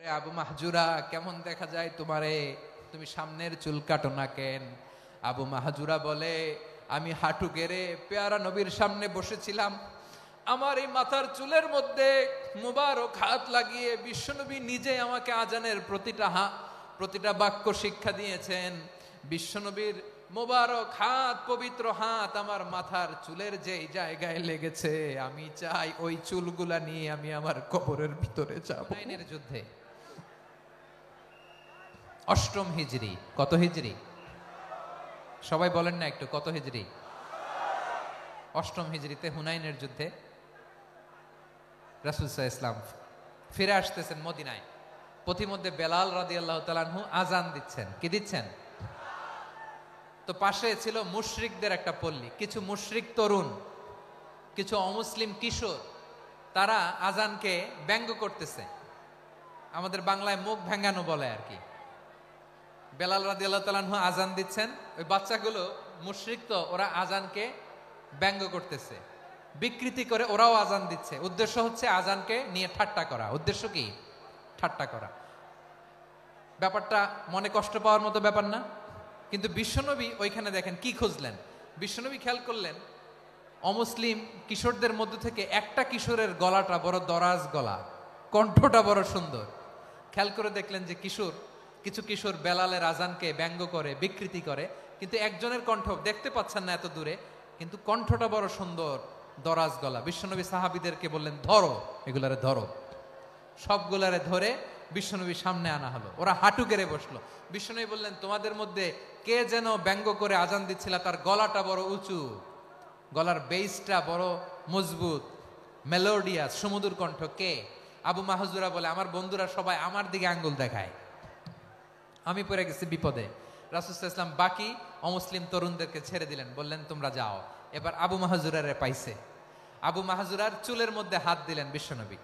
আবু মাহজুরা, কেমন দেখা যায় তোমারে, তুমি সামনের চুল কাটো না কেন? আবু মাহজুরা বলে, আমি হাঁটু গেড়ে পেয়ারা নবীর সামনে বসেছিলাম, আমার এই মাথার চুলের মধ্যে মুবারক হাত লাগিয়ে বিশ্বনবী নিজে আমাকে আজানের প্রতিটা বাক্য শিক্ষা দিয়েছেন। বিশ্বনবীর মোবারক হাত, পবিত্র হাত আমার মাথার চুলের যেই জায়গায় লেগেছে, আমি চাই ওই চুলগুলা নিয়ে আমি আমার কবরের ভিতরে যাব। হুনাইনের যুদ্ধে অষ্টম হিজরি, কত হিজরি সবাই বলেন না একটু, কত হিজরি? অষ্টম হিজরিতে হুনাইনের যুদ্ধে রাসূল সাল্লাল্লাহু আলাইহি ওয়াসাল্লাম ফিরে আসতেছেন মদিনায়। পথিমধ্যে বেলাল রাদিয়াল্লাহু তাআলা আনহু আজান দিচ্ছেন। কি দিচ্ছেন? তো পাশে ছিল মুশরিকদের একটা পল্লী, কিছু মুশরিক তরুণ, কিছু অমুসলিম কিশোর, তারা আজানকে ব্যঙ্গ করতেছে। আমাদের বাংলায় মুখ ভেঙ্গানো বলে আর কি। বেলাল রাদিয়াল্লাহু তাআলা আনহু আজান দিচ্ছেন, ওই বাচ্চাগুলো মুশরিক, তো ওরা আজানকে ব্যঙ্গ করতেছে, বিকৃতি করে ওরাও আজান দিচ্ছে। উদ্দেশ্য হচ্ছে আজানকে নিয়ে ঠাট্টা করা। উদ্দেশ্য কি? ঠাট্টা করা। ব্যাপারটা মনে কষ্ট পাওয়ার মতো ব্যাপার না? কিন্তু বিশ্বনবী ওইখানে দেখেন কি খুঁজলেন। বিশ্বনবী খেয়াল করলেন অমুসলিম কিশোরদের মধ্য থেকে একটা কিশোরের গলাটা বড় দরাজ গলা, কণ্ঠটা বড় সুন্দর। খেয়াল করে দেখলেন যে কিছু কিশোর বেলালের আজানকে ব্যঙ্গ করে, বিকৃতি করে, কিন্তু একজনের কণ্ঠ দেখতে পাচ্ছেন না এত দূরে, কিন্তু কণ্ঠটা বড় সুন্দর, দরাজ গলা। বিশ্বনবী সাহাবীদেরকে বললেন, ধরো এগুলারে, ধরো। সবগুলারে ধরে বিশ্বনবীর সামনে আনা হলো। ওরা হাঁটু গেড়ে বসলো। বিশ্বনবী বললেন, তোমাদের মধ্যে কে যেন ব্যঙ্গ করে আজান দিচ্ছিল, তার গলাটা বড় উঁচু, গলার বেসটা বড় মজবুত, মেলোডিয়াস, সুমধুর কণ্ঠ, কে? আবু মাহজুরা বলে, আমার বন্ধুরা সবাই আমার দিকে আঙ্গুল দেখায়, আমি পড়ে গেছি বিপদে। রাসূল সাল্লাল্লাহু আলাইহি ওয়াসাল্লাম বাকি অমুসলিম তরুণদেরকে ছেড়ে দিলেন, বললেন তোমরা যাও। এবার আবু মাহজুরারে পাইছে। আবু মাহজুরার চুলের মধ্যে হাত দিলেন বিশ্বনবী,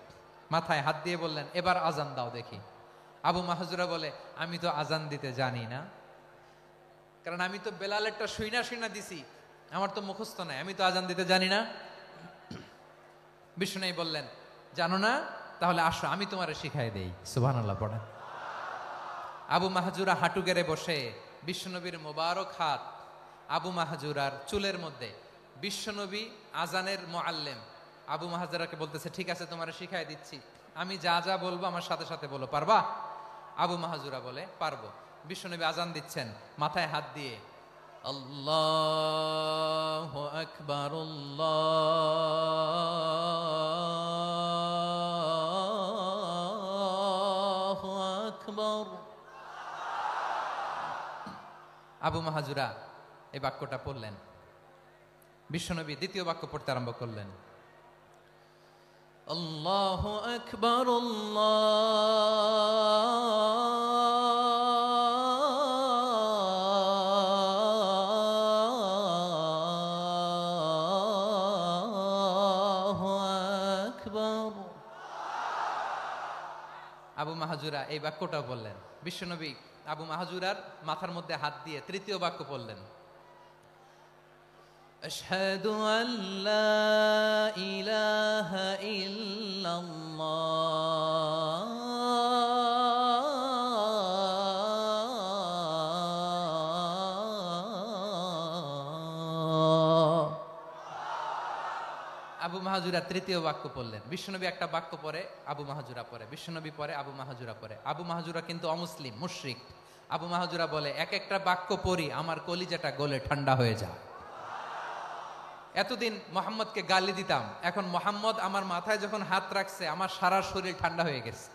মাথায় হাত দিয়ে বললেন, এবার আজান দাও দেখি। আবু মাহজুরা বলে, আমি তো আজান দিতে জানি না, কারণ আমি তো বেলালেরটা শুইনা দিছি, আমার তো মুখস্থ নাই, আমি তো আজান দিতে জানি না। বিশ্বনবী বললেন, জানো না? তাহলে আসো, আমি তোমারে শিখাই দেই। সুবহানাল্লাহ পড়েন। আবু মাহজুরা হাঁটু গেড়ে বসে, বিশ্বনবীর মোবারক হাত আবু মাহজুরার চুলের মধ্যে। বিশ্বনবী আজানের মুআল্লিম আবু মাহজুরাকে বলতেছে, ঠিক আছে তোমারে শিখাই দিচ্ছি, আমি যা যা বলবো আমার সাথে সাথে বলো, পারবা? আবু মাহজুরা বলে, পারবো। বিশ্বনবী আজান দিচ্ছেন মাথায় হাত দিয়ে, আল্লাহু আকবার, আল্লাহু আকবার। আবু মাহজুরা এই বাক্যটা পড়লেন। বিশ্বনবী দ্বিতীয় বাক্য পড়তে আরম্ভ করলেন, আল্লাহু আকবার, আল্লাহু আকবার। আবু মাহজুরা এই বাক্যটা বললেন। বিশ্বনবী আবু মাহজুরার মাথার মধ্যে হাত দিয়ে তৃতীয় বাক্য পড়লেন, আশহাদু আল্লা ইলাহা ইল্লাল্লাহ, আবু মাহজুরা তৃতীয় বাক্য পড়লেন। বিশ্বনবী একটা বাক্য পরে আবু মাহজুরা পরে, বিশ্বনবী পরে আবু মাহজুরা পরে। আবু মাহজুরা কিন্তু অমুসলিম, মুশরিক। আবু মাহজুরা বলে, এক একটা বাক্য পড়ি আমার কলিজাটা গলে ঠান্ডা হয়ে যায়। এতদিন মোহাম্মদকে গালি দিতাম, এখন মোহাম্মদ আমার মাথায় যখন হাত রাখছে আমার সারা শরীর ঠান্ডা হয়ে গেছে।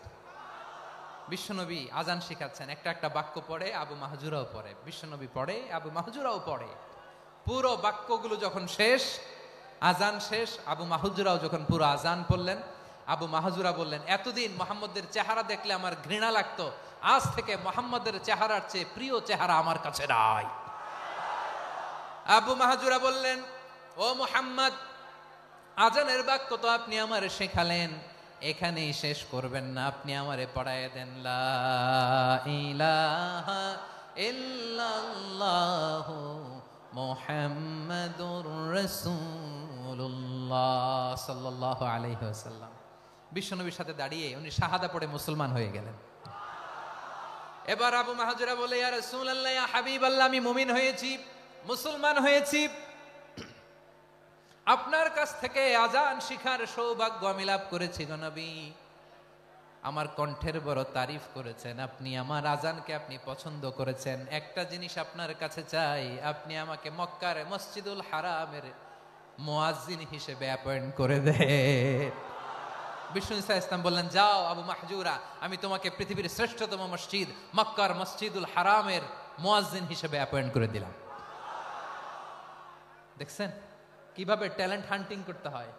বিশ্বনবী আজান শিখাচ্ছেন, একটা একটা বাক্য পড়ে আবু মাহজুরাও পড়ে, বিশ্বনবী পড়ে, আবু মাহজুরাও পড়ে। পুরো বাক্যগুলো যখন শেষ, আজান শেষ, আবু মাহজুরাও যখন পুরো আজান পড়লেন, আবু মাহজুরা বললেন, এতদিন মোহাম্মদের চেহারা দেখলে আমার ঘৃণা লাগতো, আজ থেকে মোহাম্মদের চেহারার চেয়ে প্রিয় চেহারা আমার কাছে নাই। আবু মাহজুরা বললেন, ও মুহাম্মদ, আজানের বাক্য তো আপনি আমারে শেখালেন, এখানেই শেষ করবেন না, আপনি আমারে পড়ায় দেন, লা ইলাহা ইল্লাল্লাহু মুহাম্মাদুর রাসূলুল্লাহ সাল্লাল্লাহু আলাইহি ওয়াসাল্লাম। বিশ্বনবীর সাথে দাঁড়িয়ে উনি শাহাদা পড়ে মুসলমান হয়ে গেলেন। এবার আবু মাহজুরা বলে, ইয়া রাসূলুল্লাহ, ইয়া হাবিবাল্লাহ, আমি মুমিন হয়েছি, মুসলমান হয়েছি, আপনার কাছ থেকে আজান শিখার সৌভাগ্য আমি লাভ করেছি গো নবী। আমার কণ্ঠের বড় তারিফ করেছেন আপনি, আমার আজানকে আপনি পছন্দ করেছেন। একটা জিনিস আপনার কাছে চাই, আপনি আমাকে মক্কার মসজিদুল হারামের মুয়াজ্জিন হিসেবে অ্যাপয়েন্ট করে দেন। বিষ্ণু ইসা ইসলাম বললেন, যাও আবু মাহজুরা, আমি তোমাকে পৃথিবীর শ্রেষ্ঠতম মসজিদ মক্কার মসজিদুল হারামের মুয়াজ্জিন হিসেবে অ্যাপয়েন্ট করে দিলাম। দেখছেন কিভাবে ট্যালেন্ট হান্টিং করতে হয়,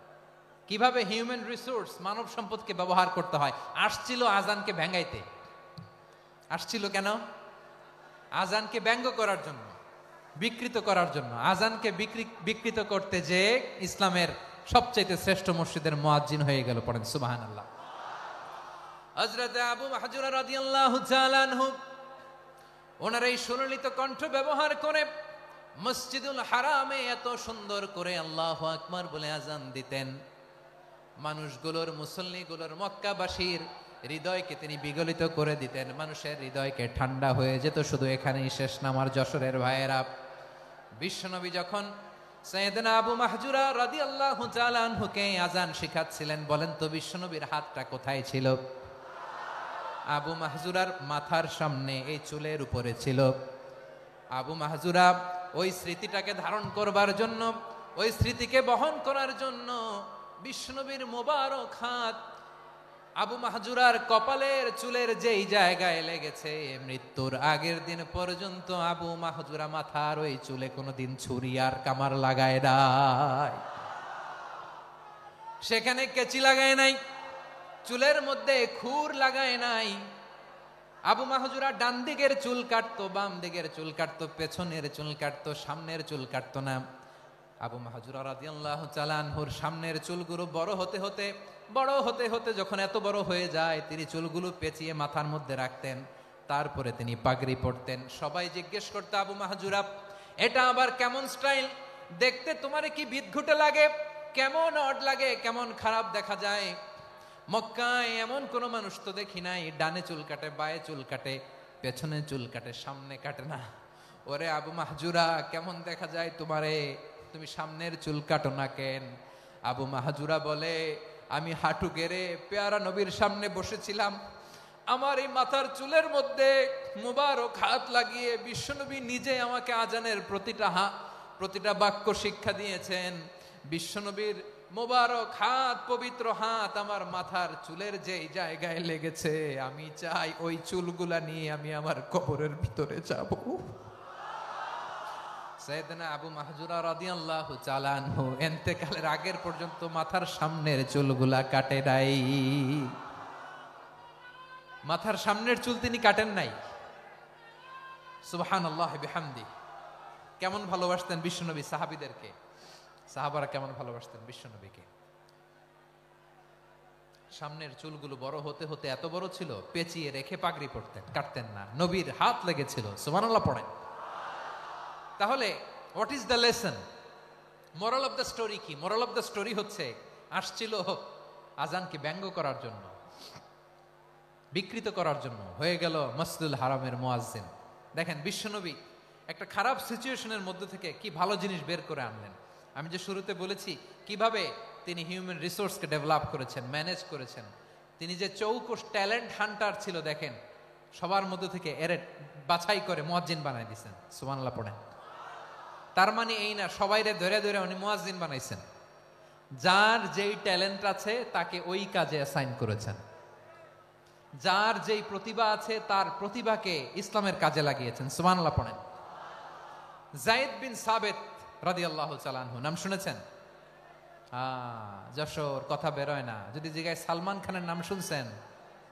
কিভাবে হিউম্যান রিসোর্স মানব সম্পদকে ব্যবহার করতে হয়। আসছিল আজানকে ভেঙ্গাইতে, আসছিল কেন? আজানকে ব্যঙ্গ করার জন্য, বিকৃত করার জন্য। আজানকে বিকৃত করতে যে ইসলামের সবচাইতে শ্রেষ্ঠ মসজিদের মুয়াজ্জিন হয়ে গেল। পড়েন সুবহানাল্লাহ। হযরত আবু মাহজুরা রাদিয়াল্লাহু তাআলা আনহু ওনার এই সুললিত কণ্ঠ ব্যবহার করে মসজিদুল হারামে এত সুন্দর করে আল্লাহু আকবার বলে আজান দিতেন, মানুষগুলোর, মুসল্লিগুলোর, মক্কাবাসীর হৃদয়কে তিনি বিগলিত করে দিতেন। মানুষের হৃদয়কে ঠান্ডা হয়ে যেত। শুধু এখানেই শেষ না আমার যশোরের ভাইয়েরা। বিশ্বনবী যখন সাইয়েদনা আবু মাহজুরা রাদিয়াল্লাহু তাআলা আনহুকে আজান শিখাচ্ছিলেন, বলেন তো বিশ্বনবীর হাতটা কোথায় ছিল? আবু মাহজুরার মাথার সামনে, এই চুলের উপরে ছিল। আবু মাহজুরা ওই স্মৃতিটাকে ধারণ করবার জন্য, ওই স্মৃতিকে বহন করার জন্য বিশ্বনবীর মোবারক হাত আবু মাহজুরার কপালের চুলের যেই জায়গায় লেগেছে, মৃত্যুর আগের দিন পর্যন্ত আবু মাহজুরা মাথার ওই চুলে কোনোদিন ছুরি আর কামার লাগায় নাই, সেখানে কেচি লাগায় নাই, চুলের মধ্যে খুর লাগায় নাই। আবু মাহজুরা ডান দিকের চুল কাটতো, বাম দিকের চুল কাটতো, পেছনের চুল কাটতো, সামনের চুল কাটতো না। আবু মাহজুরা রাদিয়াল্লাহু তাআলা আনহুর সামনের চুলগুলো বড় হতে হতে যখন এত বড় হয়ে যায়, তিনি চুলগুলো পেঁচিয়ে মাথার মধ্যে রাখতেন। তারপরে তিনি পাগড়ি পরতেন। সবাই জিজ্ঞেস করতো, আবু মাহজুরা, এটা আবার কেমন স্টাইল? দেখতে তোমারে কি বিদঘুটে লাগে? কেমন অড লাগে? কেমন খারাপ দেখা যায়? মক্কায় এমন কোন মানুষ তো দেখি নাই, ডানে চুল কাটে, বায়ে চুল কাটে, পেছনে চুল কাটে, সামনে কাটে না। ওরে আবু মাহজুরা, কেমন দেখা যায় তোমারে? তুমি সামনের চুল কাটো না কেন? আবু মাহজুরা বলে, আমি হাঁটু গেড়ে পেয়ারা নবীর সামনে বসেছিলাম, আমার এই মাথার চুলের মধ্যে মুবারক হাত লাগিয়ে বিশ্বনবী নিজে আমাকে আজানের প্রতিটা বাক্য শিক্ষা দিয়েছেন। বিশ্বনবীর মোবারক হাত, পবিত্র হাত আমার মাথার চুলের যে জায়গায় লেগেছে, আমি চাই ওই চুলগুলা নিয়ে আমি আমার কবরের ভিতরে যাব। সাইয়েদনা আবু মাহজুরা রাদিয়াল্লাহু তাআলা আনহু ইন্তেকালের আগের পর্যন্ত মাথার সামনের চুলগুলা কাটে নাই। মাথার সামনের চুল তিনি কাটেন নাই। সুবহানাল্লাহ বিহামদি। কেমন ভালোবাসতেন বিশ্বনবী সাহাবীদেরকে, সাহাবারা কেমন ভালোবাসতেন বিশ্বনবীকে। সামনের চুলগুলো বড় হতে হতে এত বড় ছিল, পেঁচিয়ে রেখে পাগড়ি পরতেন, কাটতেন না। নবীর হাত লেগেছিল। সুবহানাল্লাহ পড়েন। তাহলে what is the lesson? Moral of the story কি? মোরাল অফ দ্য স্টোরি হচ্ছে, আসছিল আজানকে ব্যঙ্গ করার জন্য, বিকৃত করার জন্য, হয়ে গেল মসজিদুল হারামের মুয়াজ্জিন। দেখেন বিশ্বনবী একটা খারাপ সিচুয়েশনের মধ্যে থেকে কি ভালো জিনিস বের করে আনলেন। আমি যে শুরুতে বলেছি কিভাবে তিনি হিউম্যান রিসোর্সকে ডেভেলপ করেছেন, ম্যানেজ করেছেন। তিনি যে চৌকস ট্যালেন্ট হান্টার ছিল, দেখেন সবার মধ্যে থেকে এরে বাছাই করে মুয়াজ্জিন বানাই দিয়েছেন। সুবহানাল্লাহ পড়েন। তার মানে এই না সবাইরে ধরে ধরে উনি মুয়াজ্জিন বানাইছেন। যার যেই ট্যালেন্ট আছে তাকে ওই কাজে অ্যাসাইন করেছেন। যার যেই প্রতিভা আছে তার প্রতিভাকে ইসলামের কাজে লাগিয়েছেন। সুবহানাল্লাহ পড়েন। যায়েদ বিন সাবিত রাদিয়াল্লাহু তাআলা আনহু নাম শুনেছেন? যশোর কথা বেরোয় না। যদি জিগায় সালমান খানের নাম শুনছেন,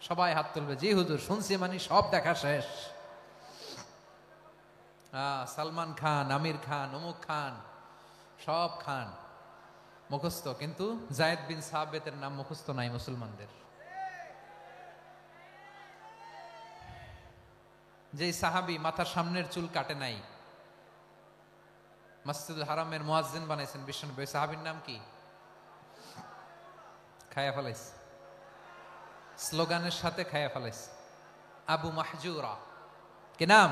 সবাই হাত তুলবে, জি হুজুর শুনছি, মানে সব দেখা শেষ। সালমান খান, আমির খান, অমুক খান, সব খান মুখস্থ, কিন্তু যায়েদ বিন সাবিতের নাম মুখস্থ নাই মুসলমানদের। যে সাহাবী মাথার সামনের চুল কাটে নাই, মসজিদুল হারামের মুয়াজ্জিন বানাইছেন বিশ্বনবী, ওই সাহাবীর নাম কি? খায়া ফেলাইছে, স্লোগানের সাথে খায়া ফেলাইছে, আবু মাহজুরা। কি নাম?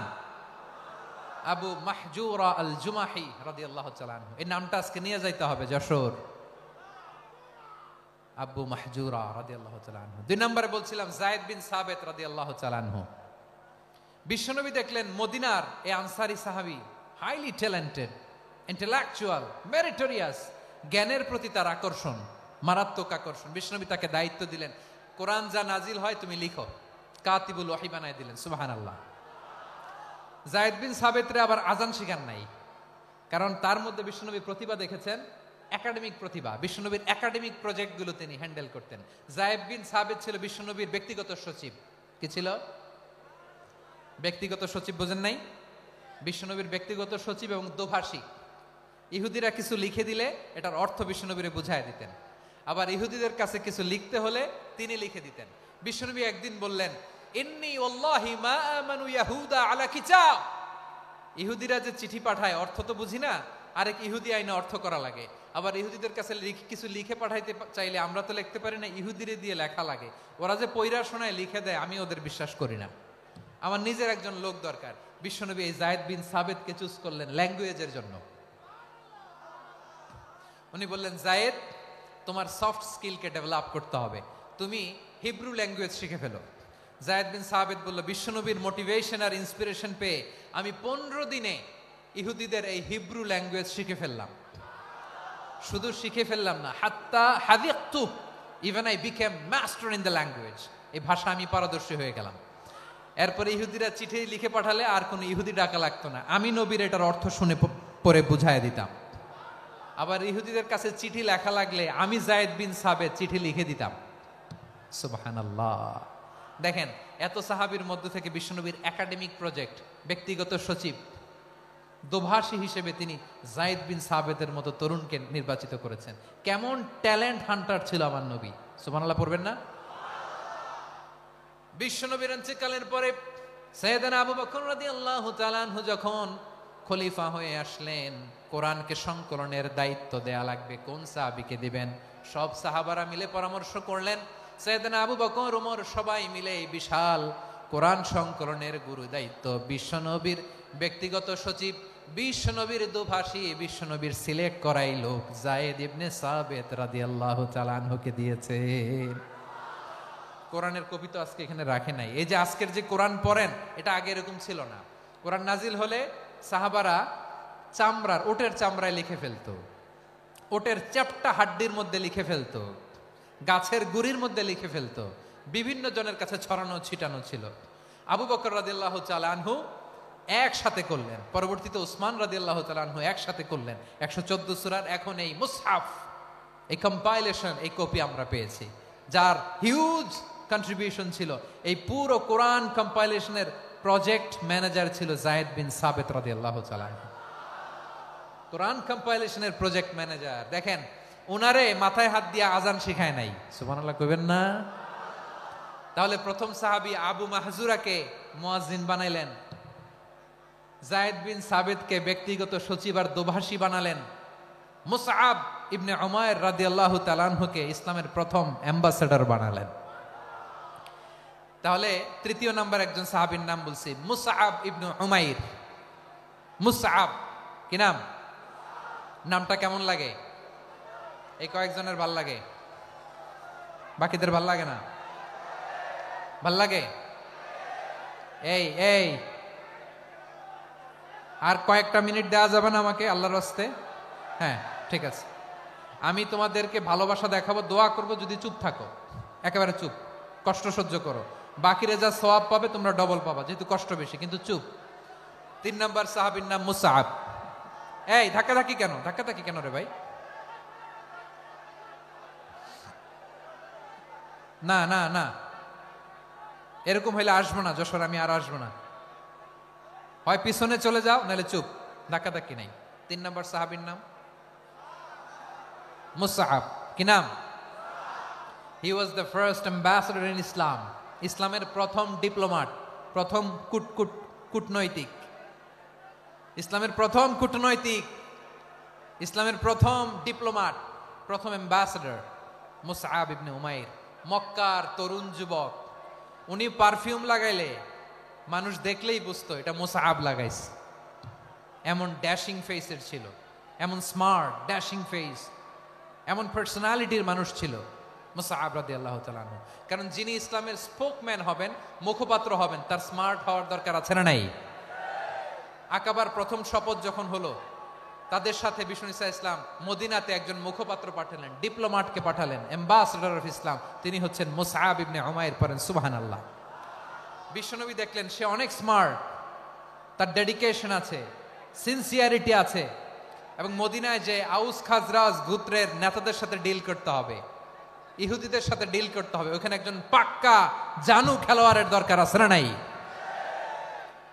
আবু মাহজুরা আল জুমাহি রাদিয়াল্লাহু তাআলা আনহু। এই নামটা আজকে নিয়ে যাইতে হবে যশোর। আবু মাহজুরা রাদিয়াল্লাহু তাআলা আনহু। 2 নম্বরে বলছিলাম যায়েদ বিন সাবিত রাদিয়াল্লাহু তাআলা আনহু। বিশ্বনবী দেখলেন মদিনার এই আনসারী সাহাবী হাইলি ট্যালেন্টেড, ইন্টেলেকচুয়াল, মেরিটোরিয়াস, জ্ঞানের প্রতি তার আকর্ষণ, মারাত্মক আকর্ষণ। বিশ্বনবী তাকে দায়িত্ব দিলেন, কোরআন যা নাজিল হয় তুমি লিখো, কাতিবুল ওহী বানায় দিলেন। সুবহানাল্লাহ। যায়েদ বিন সাবিতরে আবার আজান শিখান নাই, কারণ তার মধ্যে বিশ্বনবী প্রতিভা দেখেছেন, একাডেমিক প্রতিভা। বিশ্বনবীর একাডেমিক প্রজেক্টগুলো তিনি হ্যান্ডেল করতেন। যায়েদ বিন সাবিত ছিল বিশ্বনবীর ব্যক্তিগত সচিব। কি ছিল? ব্যক্তিগত সচিব। বোঝেন নাই? বিশ্বনবীর ব্যক্তিগত সচিব এবং দোভাষী। ইহুদিরা কিছু লিখে দিলে এটার অর্থ বিশ্বনবীরে বুঝায় দিতেন, আবার ইহুদিদের কাছে কিছু লিখতে হলে তিনি লিখে দিতেন। বিশ্বনবী একদিন বললেন, ইন্নী ওয়াল্লাহি মা আমানু ইয়াহুদা আলা কিতাব। ইহুদিরা যে চিঠি পাঠায় অর্থ তো বুঝি না, আরেক ইহুদি আইনে অর্থ করা লাগে। আবার ইহুদিদের কাছে কিছু লিখে পাঠাইতে চাইলে আমরা তো লিখতে পারি না, ইহুদিরে দিয়ে লেখা লাগে। ওরা যে পয়রা শোনায় লিখে দেয়, আমি ওদের বিশ্বাস করি না। আমার নিজের একজন লোক দরকার। বিশ্বনবী এই যায়েদ বিন সাবিতকে চুজ করলেন ল্যাঙ্গুয়েজের জন্য। উনি বললেন, যায়েদ, তোমার সফট স্কিলকে ডেভেলপ করতে হবে, তুমি হিব্রু ল্যাঙ্গুয়েজ শিখে ফেলো। যায়েদ বিন সাবিত বলল, বিশ্বনবীর মোটিভেশন আর ইন্সপিরেশন পেয়ে আমি 15 দিনে ইহুদিদের এই হিব্রু ল্যাঙ্গুয়েজ শিখে ফেললাম। শুধু শিখে ফেললাম না, হাত্তা হাদিকতু, even I became master in the language. এই ভাষা আমি পারদর্শী হয়ে গেলাম। এরপরে ইহুদিরা চিঠি লিখে পাঠালে আর কোনো ইহুদি ডাকা লাগতো না, আমি নবীর এটার অর্থ শুনে পরে বুঝায় দিতাম। আবার ইহুদিদের কাছে চিঠি লেখা লাগলে আমি যায়েদ বিন সাবিত চিঠি লিখে দিতাম। সুবহানাল্লাহ। দেখেন, এত সাহাবীর মধ্য থেকে বিশ্বনবীর একাডেমিক প্রজেক্ট, ব্যক্তিগত সচিব, দোভাষী হিসেবে তিনি যায়েদ বিন সাবিতের মতো তরুণকে নির্বাচিত করেছেন। কেমন ট্যালেন্ট হান্টার ছিল আমার নবী। সুবহানাল্লাহ পড়বেন না? বিশ্বনবীর ইন্তেকালের পরে সাইয়েদনা আবু বকর রাদিয়াল্লাহু তাআলা আনহু যখন খলিফা হয়ে আসলেন, কোরআনকে সংকলনের দায়িত্ব দেয়া লাগবে, কোন সাহাবীকে দিবেন? সব সাহাবারা মিলে পরামর্শ করলেন। সাইয়েদনা আবু বকর, ওমর সবাই মিলে এই বিশাল কোরআন সংকলনের গুরু দায়িত্ব বিশ্বনবীর ব্যক্তিগত সচিব, বিশ্বনবীর দোভাষী, বিশ্বনবীর সিলেক্ট করাই লোক যায়েদ ইবনে সাবিত রাদিয়াল্লাহু তাআলা আনহুকে দিয়েছে। কোরআনের কপি তো আজকে এখানে রাখে নাই। এই যে আজকের যে কোরআন পড়েন, এটা আগে এরকম ছিল না। কোরআন নাজিল হলে সাহাবারা চামড়ার, ওটের চামড়ায় লিখে ফেলতো, ওটের চ্যাপ্টা হাড্ডির মধ্যে লিখে ফেলতো, গাছের গুড়ির মধ্যে লিখে ফেলতো। বিভিন্ন জনের কাছে ছড়ানো ছিটানো ছিল। আবু বকর রাদিয়াল্লাহু তাআলা আনহু একসাথে করলেন, পরবর্তীতে উসমান রাদিয়াল্লাহু তাআলা আনহু একসাথে করলেন। 114 সূরার এখন এই মুসহাফ, এই কম্পাইলেশন, এই কপি আমরা পেয়েছি, যার হিউজ কন্ট্রিবিউশন ছিল। এই পুরো কোরআন কম্পাইলেশনের প্রজেক্ট ম্যানেজার ছিল যায়েদ বিন সাবিত রাদিয়াল্লাহু তাআলা। কোরআন কম্পাইলেশনের প্রজেক্ট ম্যানেজার। দেখেন, ওনারে মাথায় হাত দিয়ে আজান শিখায় নাই। সুবহানাল্লাহ কইবেন না? তাহলে প্রথম সাহাবী আবু মাহজুরাকে মুয়াজ্জিন বানাইলেন, যায়েদ বিন সাবিতকে ব্যক্তিগত সচিব আর দোভাষী বানালেন, মুসআব ইবনে উমাইর রাদিয়াল্লাহু তাআলা আনহুকে ইসলামের প্রথম অ্যাম্বাসেডর বানালেন। তাহলে তৃতীয় নাম্বার একজন সাহাবীর নাম বলছি, মুসআব ইবনে উমাইর। মুসআব কি নাম? নামটা কেমন লাগে? এই কয়েকজনের ভাল লাগে, বাকিদের ভাল লাগে না? ভাল লাগে? এই এই আর কয়েকটা মিনিট দেওয়া যাবে না আমাকে আল্লাহর রাস্তে? হ্যাঁ, ঠিক আছে। আমি তোমাদেরকে ভালোবাসা দেখাবো, দোয়া করব, যদি চুপ থাকো, একেবারে চুপ, কষ্ট সহ্য করো। বাকিরা যা সওয়াব পাবে তোমরা ডবল পাবা, যেহেতু কষ্ট বেশি, কিন্তু চুপ। 3 নাম্বার সাহাবীর নাম মুসআব। এই ধাক্কাধাক্কি কেন? ধাক্কাধাক্কি কেন রে ভাই? না না না, এরকম হইলে আসবো না যশোর, আমি আর আসবো না। হয় পিছনে চলে যাও, নাহলে চুপ, ধাক্কাধাক্কি নাই। 3 নাম্বার সাহাবীর নাম মুসআব। কি নাম? He was the first ambassador in Islam. ইসলামের প্রথম ডিপ্লোমাট, প্রথম কূটনৈতিক, ইসলামের প্রথম কূটনৈতিক, ইসলামের প্রথম ডিপ্লোমাট, প্রথম অ্যাম্বাসেডর মুসআব ইবনে উমাইর। মক্কার তরুণ যুবক, উনি পারফিউম লাগাইলে মানুষ দেখলেই বুঝতো এটা মুসআব লাগাইছে। এমন ড্যাশিং ফেসের ছিল, এমন স্মার্ট ড্যাশিং ফেস, এমন পার্সোনালিটির মানুষ ছিল মুসআব রাদিয়াল্লাহু তাআলা আনহু। কারণ যিনি ইসলামের স্পোকম্যান হবেন, মুখপাত্র হবেন, তার স্মার্ট হওয়ার দরকার আছে না নাই? আকাবার প্রথম শপথ যখন হলো, তাদের সাথে বিষ্ণু ঈসা ইসলাম মদিনাতে একজন মুখপাত্র পাঠালেন, ডিপ্লোম্যাটকে পাঠালেন, অ্যাম্বাসেডর অফ ইসলাম। তিনি হচ্ছেন মুসআব ইবনে উমাইর। পড়েন সুবহানাল্লাহ। বিশ্বনবী দেখলেন সে অনেক স্মার্ট, তার ডেডিকেশন আছে, সিনসিয়ারিটি আছে, এবং মদিনায় যে আউস খাজরাজ গোত্রের নেতাদের সাথে ডিল করতে হবে, ইহুদিদের সাথে ডিল করতে হবে, ওখানে একজন পাক্কা জানু খেলোয়াড়ের দরকার আছে না নাই?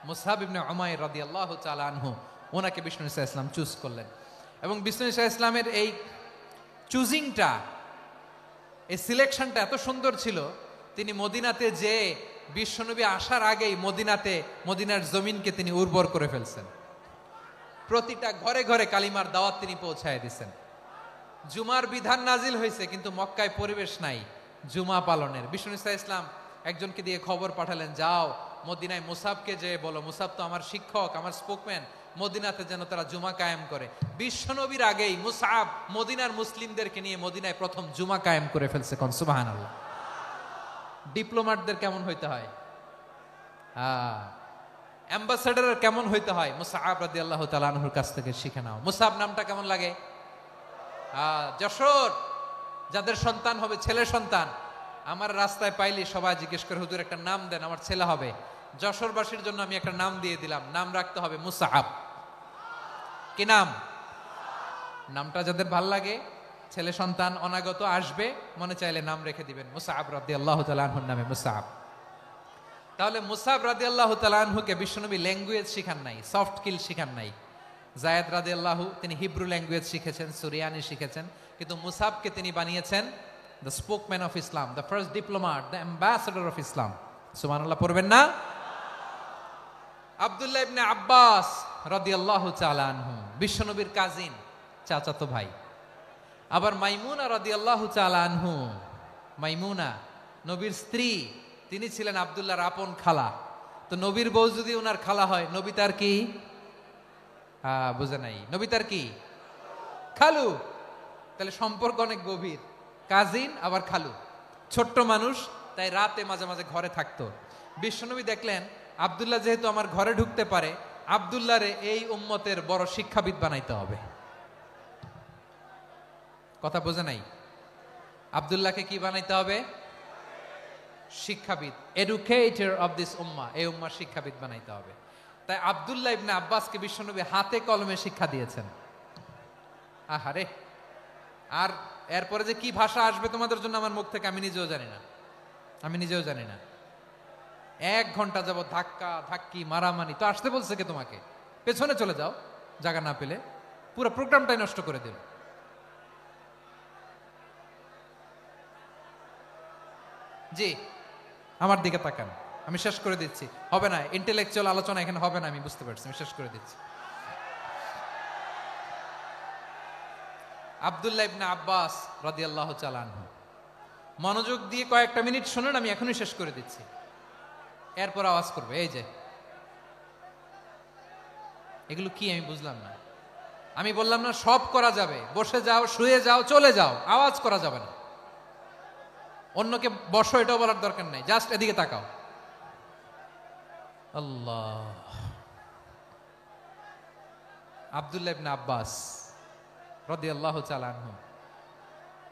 মুসআব ইবনে উমাইর রাদিয়াল্লাহু তাআলা আনহু, ওনাকে বিষ্ণু ঈসা ইসলাম চুজ করলেন। এবং বিষ্ণু ঈসা ইসলামের এই চুজিংটা, এই সিলেকশনটা এত সুন্দর ছিল, তিনি মদিনাতে যে বিশ্বনবী আসার আগেই মদিনার জমিনকে তিনি উর্বর করে ফেলছেন। প্রতিটা ঘরে ঘরে কালিমার দাওয়াত তিনি পৌঁছায় দিচ্ছেন। জুমার বিধান নাজিল হয়েছে, কিন্তু মক্কায় পরিবেশ নাই জুমা পালনের। বিষ্ণু ঈসা ইসলাম একজনকে দিয়ে খবর পাঠালেন, যাও মদিনায় মুসাবকে যে বলো, মুসাব তো আমার শিক্ষক, আমার স্পোকম্যান, মদিনাতে যেন তারা জুমা কায়েম করে। বিশ্বনবীর আগেই মুসআব মদিনার মুসলিমদেরকে নিয়ে মদিনায় প্রথম জুমা কায়েম করে ফেলছে। কোন সুবহানাল্লাহ। ডিপ্লোম্যাটদের কেমন হইতে হয়, অ্যাম্বাসেডারের কেমন হইতে হয়, মুসআব রাদিয়াল্লাহু তাআলা আনহুর কাছ থেকে শিখে নাও। মুসআব নামটা কেমন লাগে? যশোর যাদের সন্তান হবে, ছেলে সন্তান, আমার রাস্তায় পাইলে সবাই জিজ্ঞেস করে, হুজুর একটা নাম দেন, আমার ছেলে হবে। যশোরবাসীর জন্য আমি একটা নাম দিয়ে দিলাম, নাম রাখতে হবে মুসআব। কি নাম? নামটা যাদের ভাল লাগে, ছেলে সন্তান অনাগত আসবে, মনে চাইলে নাম রেখে দিবেন মুসআব রাদিয়াল্লাহু তাআলা আনহুর নামে মুসআব। তাহলে মুসআব রাদিয়াল্লাহু তাআলা আনহুকে বিশ্বনবী ল্যাঙ্গুয়েজ শিখান নাই, সফট স্কিল শিখান নাই। যায়েদ রাদিয়াল্লাহু তিনি হিব্রু ল্যাঙ্গুয়েজ শিখেছেন, সুরিয়ানি শিখেছেন, কিন্তু মুসআবকে তিনি বানিয়েছেন the spokesman of Islam, the first diplomat, the ambassador of Islam. সুবহানাল্লাহ পড়বেন না? আব্দুল্লাহ ইবনে আব্বাস রাদিয়াল্লাহু তাআলা আনহু বিশ্বনবীর কাজিন, চাচাতো ভাই। আবার মাইমুনা রাদিয়াল্লাহু তাআলা আনহু, মাইমুনা নবীর স্ত্রী, তিনি ছিলেন আব্দুল্লাহর আপন খালা। তো নবীর বউ যদি ওনার খালা হয়, নবী তার কি? বুঝে নাই, নবী তার কি? খালু। তাহলে সম্পর্ক অনেক গভীর, কাজিন আবার খালু। ছোট্ট মানুষ, তাই রাতে মাঝে মাঝে ঘরে থাকতো। বিশ্বনবী দেখলেন আব্দুল্লাহ যেহেতু আমার ঘরে ঢুকতে পারে, আব্দুল্লাহরে এই উম্মতের বড় শিক্ষাবিদ বানাইতে হবে। কথা বোঝে নাই? আব্দুল্লাহকে কি বানাইতে হবে? শিক্ষাবিদ, এডুকেটর অফ দিস উম্মাহ, এই উম্মার শিক্ষাবিদ বানাইতে হবে। তাই আব্দুল্লাহ ইবনে আব্বাসকে বিশ্বনবী হাতে কলমে শিক্ষা দিয়েছেন। আহারে, আর এরপরে যে কি ভাষা আসবে তোমাদের জন্য আমার মুখ থেকে আমি নিজেও জানি না। 1 ঘন্টা যাবত ধাক্কা ধাক্কি মারামারি। তো আসতে বলছে কে তোমাকে? পেছনে চলে যাও, জায়গা না পেলে। পুরো প্রোগ্রামটাই নষ্ট করে দিল। জি, আমার দিকে তাকান, আমি শেষ করে দিচ্ছি। হবে না, ইন্টেলেকচুয়াল আলোচনা এখানে হবে না, আমি বুঝতে পারছি, আমি শেষ করে দিচ্ছি। আব্দুল্লাহ ইবনে আব্বাস রাদিয়াল্লাহু তাআলা আনহু, মনোযোগ দিয়ে কয়েকটা মিনিট শুনুন, আমি এখনই শেষ করে দিচ্ছি। এরপর আওয়াজ করবে। এই যে এগুলো কি আমি বুঝলাম না। আমি বললাম না সব করা যাবে, বসে যাও, শুয়ে যাও, চলে যাও, আওয়াজ করা যাবে না। অন্যকে বসো এটাও বলার দরকার নাই, জাস্ট এদিকে তাকাও। আল্লাহ। আব্দুল্লাহ ইবনে আব্বাস রাদিয়াল্লাহু তাআলা আনহু,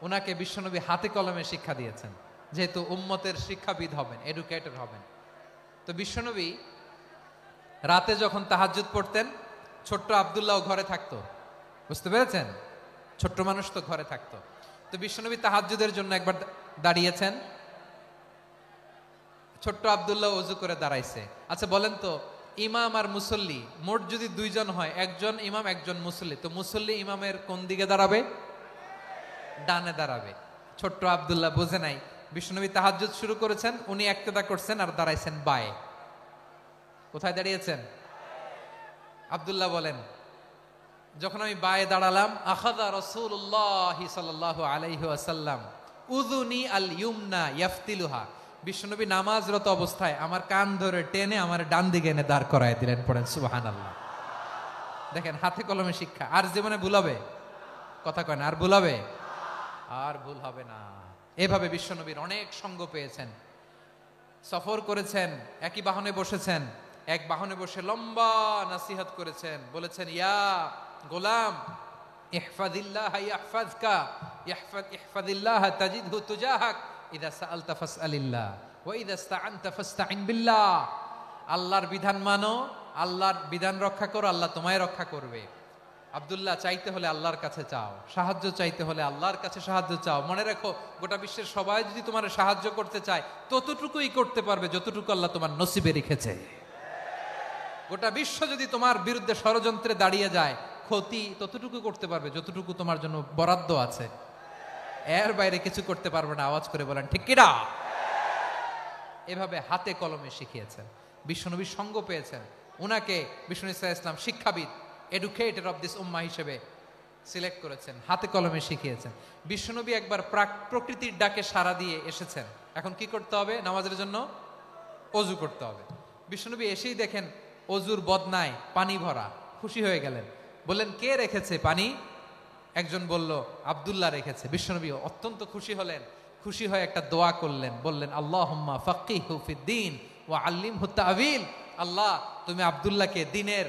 ওনাকে বিশ্বনবী হাতে কলমে শিক্ষা দিয়েছেন, যেহেতু উম্মতের শিক্ষাবিদ হবেন, এডুকেটর হবেন। তো বিশ্বনবী রাতে যখন তাহাজ্জুদ পড়তেন, ছোট্ট আব্দুল্লাহ ঘরে থাকতো। বুঝতে পেরেছেন? ছোট্ট মানুষ তো ঘরে থাকতো। তো বিশ্বনবী তাহাজ্জুদের জন্য একবার দাঁড়িয়েছেন, ছোট্ট আব্দুল্লাহ ওযু করে দাঁড়াইছে। আচ্ছা বলেন তো, ইমাম আর মুসল্লি মোট যদি 2 জন হয়, একজন ইমাম একজন মুসল্লি, তো মুসল্লি ইমামের কোন দিকে দাঁড়াবে? ডানে দাঁড়াবে। ছোট্ট আব্দুল্লাহ বুঝে নাই, বিশ্বনবী তাহাজ্জুদ শুরু করেছেন, উনি ইক্তেদা করছেন আর দাঁড়াইছেন বায়ে। কোথায় দাঁড়িয়েছেন? আব্দুল্লাহ বলেন, যখন আমি বায়ে দাঁড়ালাম, আখাযা রাসূলুল্লাহ সাল্লাল্লাহু আলাইহি ওয়াসাল্লাম উযুনি আল ইউমনা ইয়াফতিলুহা, বিশ্বনবী নামাজরত অবস্থায় আমার কান ধরে টেনে আমার ডান দিকে এনে দাঁড় করায় দিলেন। পড়েন সুবহানাল্লাহ। দেখেন হাতে কলমে শিক্ষা। আর জীবনে ভুল হবে? কথা কয় না, আর ভুল হবে? আর ভুল হবে না। এভাবে বিশ্বনবীর অনেক সঙ্গ পেয়েছেন, সফর করেছেন, একই বাহনে বসেছেন, এক বাহনে বসে লম্বা নাসিহত করেছেন, বলেছেন ইয়া গোলাম ইহফাজিল্লাহ ইয়াহফাজকা ইহফাজিল্লাহ তাজিদহু তুজাহাক ইযা সাআলতা ফাসআলিল্লাহ ওয়া ইযা ইসতাআনতা ফাসতাইন বিল্লাহ। আল্লাহর বিধান মানো, আল্লাহর বিধান রক্ষা করো, আল্লাহ তোমায় রক্ষা করবে। আব্দুল্লাহ, চাইতে হলে আল্লাহর কাছে চাও, সাহায্য চাইতে হলে আল্লাহর কাছে সাহায্য চাও। মনে রাখো, গোটা বিশ্বের সবাই যদি তোমার সাহায্য করতে চায় ততটুকুই করতে পারবে যতটুকু আল্লাহ তোমার নসিবে রেখেছে। গোটা বিশ্ব যদি তোমার বিরুদ্ধে ষড়যন্ত্রে দাঁড়িয়ে যায়, ক্ষতি ততটুকু করতে পারবে যতটুকু তোমার জন্য বরাদ্দ আছে। এর বাইরে কিছু করতে পারবে না। আওয়াজ করে বলেন ঠিক কিনা? এভাবে হাতে কলমে শিখিয়েছেন, বিশ্বনবীর সঙ্গ পেয়েছেন। উনাকে বিষ্ণু ইসলাম শিক্ষাবিদ, এডুকেটর অফ দিস উম্মাহ হিসেবে সিলেক্ট করেছেন, হাতে কলমে শিখিয়েছেন। বিশ্বনবী একবার প্রকৃতির ডাকে সাড়া দিয়ে এসেছেন। এখন কি করতে হবে? নামাজের জন্য অজু করতে হবে। বিশ্বনবী এসেই দেখেন অজুর বদনায় পানি ভরা, খুশি হয়ে গেলেন, বললেন কে রেখেছে পানি? একজন বলল আব্দুল্লাহ রেখেছে। বিশ্বনবী অত্যন্ত খুশি হলেন, খুশি হয়ে একটা দোয়া করলেন, বললেন আল্লাহুম্মা ফাক্কিহু ফিদ্দীন ওয়া আল্লিমহু তা'ওয়ীল। আল্লাহ, তুমি আব্দুল্লাহকে দ্বীনের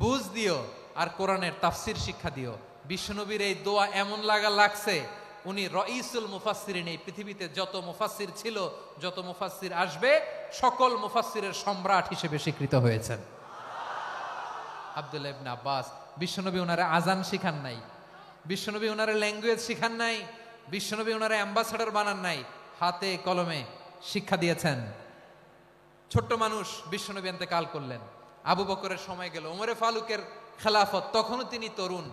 বুঝ দিও আর কোরআনের তাফসির শিক্ষা দিও। বিশ্বনবীর এই দোয়া এমন লাগছে, উনি রাইসুল মুফাসসিরিন, এই পৃথিবীতে যত মুফাসসির ছিল, যত মুফাসসির আসবে, সকল মুফাসসিরের সম্রাট হিসেবে স্বীকৃত হয়েছেন আব্দুল্লাহ ইবনে আব্বাস। বিশ্বনবী ওনারে আজান শিখান নাই, বিশ্বনবী ওনারে ল্যাঙ্গুয়েজ শিখান নাই, বিশ্বনবী ওনারে অ্যাম্বাসাডর বানান নাই, হাতে কলমে শিক্ষা দিয়েছেন। ছোট্ট মানুষ, বিশ্বনবী ইন্তেকাল করলেন, আবু বকরের সময় গেল, ওমরে ফারুকের খেলাফত, তখনও তিনি তরুণ।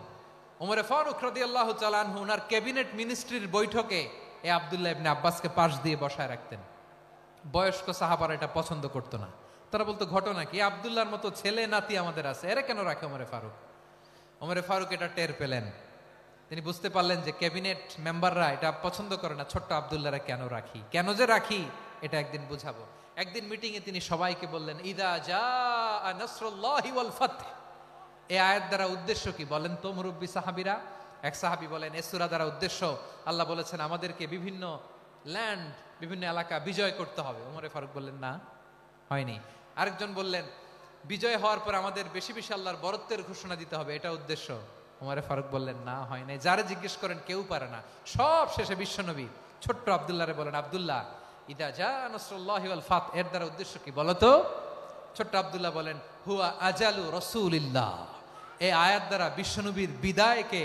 ওমরে ফারুক রাদিয়াল্লাহু তাআলা আনহু ওনার ক্যাবিনেট মিনিস্ট্রির বৈঠকে এ আব্দুল্লাহ ইবনে আব্বাসকে পাশ দিয়ে বসায় রাখতেন। বয়স্ক সাহাবারা এটা পছন্দ করতো না। তারা বলতো ঘটনা কি, আব্দুল্লাহর মতো ছেলে নাতি আমাদের আছে, এরা কেন রাখে ওমরে ফারুক? ওমরে ফারুক এটা টের পেলেন, তিনি বুঝতে পারলেন যে ক্যাবিনেট মেম্বাররা এটা পছন্দ করে না, ছোট্ট আব্দুল্লাহরা কেন রাখি, কেন যে রাখি এটা একদিন বুঝাবো। একদিন মিটিং এ তিনি সবাইকে বললেন ইদা জাআ নাসরুল্লাহি ওয়াল ফাতহ। এই আয়াত দ্বারা উদ্দেশ্য কি বলেন তো মুরব্বী সাহাবীরা? এক সাহাবী বলেন এই সূরা দ্বারা উদ্দেশ্য, আল্লাহ বলেছেন আমাদেরকে বিভিন্ন ল্যান্ড, বিভিন্ন এলাকা বিজয় করতে হবে। ওমরে ফারুক বললেন না, হয়নি। আরেকজন বললেন বিজয় হওয়ার পর আমাদের বেশি বেশি আল্লাহর বরত্বের ঘোষণা দিতে হবে, এটা উদ্দেশ্য। ওমরে ফারুক বললেন না, হয় নাই। যারা জিজ্ঞেস করেন কেউ পারে না। সব শেষে বিশ্বনবী ছোট্ট আব্দুল্লাহরে বলেন আব্দুল্লাহ ইদা জাআ নাসরুল্লাহি ওয়াল ফাতহ এর দ্বারা উদ্দেশ্য কি বলো তো? ছোট্ট আব্দুল্লাহ বলেন হুয়া আজালু রাসূলিল্লাহ। এই আয়াত দ্বারা বিশ্বনবীর বিদায়কে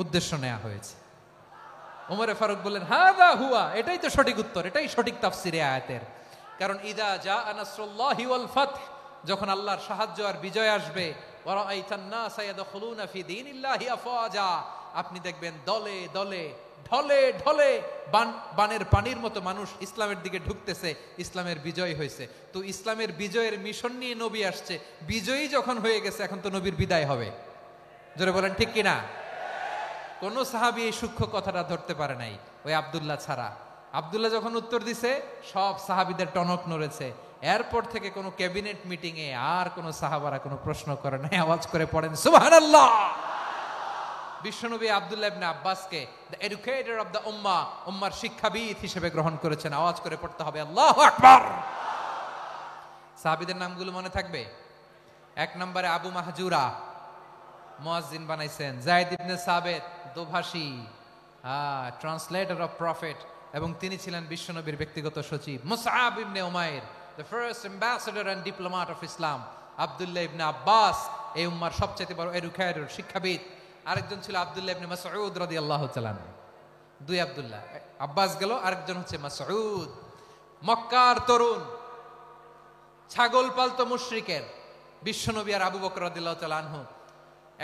উদ্দেশ্য নেওয়া হয়েছে। ওমরে ফারুক বললেন হাযা হুয়া, এটাই তো সঠিক উত্তর, এটাই সঠিক তাফসীর এই আয়াতের। কারণ ইদা জাআ নাসরুল্লাহি ওয়াল ফাতহ, যখন আল্লাহর সাহায্য আর বিজয় আসবে, ওয়া রাআইতান নাসা ইয়াদখুলুনা ফি দীনিল্লাহি আফওয়াজা, আপনি দেখবেন দলে দলে ঢলে ঢলে বানের পানির মতো মানুষ ইসলামের দিকে ঢুকতেছে, ইসলামের বিজয় হয়েছে। তো ইসলামের বিজয়ের মিশন নিয়ে নবী আসছে, বিজয়ী যখন হয়ে গেছে এখন তো নবীর বিদায় হবে। জোরে বলেন ঠিক কিনা? কোন সাহাবী এই সূক্ষ্ম কথাটা ধরতে পারে নাই, ওই আব্দুল্লাহ ছাড়া। আব্দুল্লাহ যখন উত্তর দিছে সব সাহাবীদের টনক নড়েছে। এরপর থেকে কোন ক্যাবিনেট মিটিং এ আর কোন সাহাবারা কোনো প্রশ্ন করে নাই। আওয়াজ করে পড়েন সুবহানাল্লাহ। বিশ্বনবী আব্দুল্লাহ ইবনে আব্বাসকে দ্য এডুকেটর অফ দ্য উম্মাহ, উম্মার শিক্ষাবিদ হিসেবে গ্রহণ করেছেন। আওয়াজ করে পড়তে হবে আল্লাহু আকবার। সাহাবীদের নামগুলো মনে থাকবে? এক নম্বরে আবু মাহজুরা, মুয়াজ্জিন বানাইছেন। যায়েদ ইবনে সাবিত, দোভাষী, ট্রান্সলেটর অফ প্রফেট, এবং তিনি ছিলেন বিশ্বনবীর ব্যক্তিগত সচিব। মুসআব ইবনে উমাইর, the first ambassador and diplomat of Islam. আব্দুল্লাহ ইবনে আব্বাস এই উম্মার সবচেয়ে বড় এডুকেটর, শিক্ষাবিদ। আরেকজন ছিল আব্দুল্লাহ ইবনে মাসউদ রাদিয়াল্লাহু তাআলা। দুই আব্দুল্লাহ, আব্বাস গেল, আরেকজন হচ্ছে মাসউদ। মক্কার তরুণ, ছাগল পালতো মুশরিকের। বিশ্বনবী আর আবু বকর রাদিয়াল্লাহু তাআলা আনহু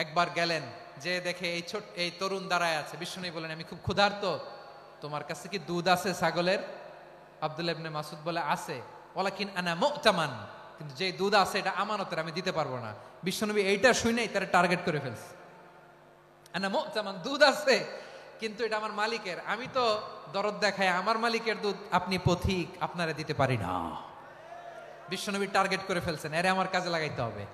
একবার গেলেন, যে দেখে এই তরুণ দাঁড়ায় আছে। বিশ্বনবী বলেন আমি খুব ক্ষুধার্ত, তোমার কাছে কি দুধ আছে ছাগলের? আব্দুল্লাহ ইবনে মাসউদ বলে আছে। ওয়ালাকিন আনা মুতামান, কিন্তু যে দুধ আছে এটা আমানতের, আমি দিতে পারবো না। বিশ্বনবী এইটা শুনেই তারা টার্গেট করে ফেলছে। আনা মুতামান, দুধ আছে কিন্তু এটা আমার মালিকের, আমি তো দরদ দেখায় আমার মালিকের দুধ আপনি পথিক, আপনারে দিতে পারি না। বিশ্বনবী টার্গেট করে ফেলছেন, এরে আমার কাজে লাগাইতে হবে।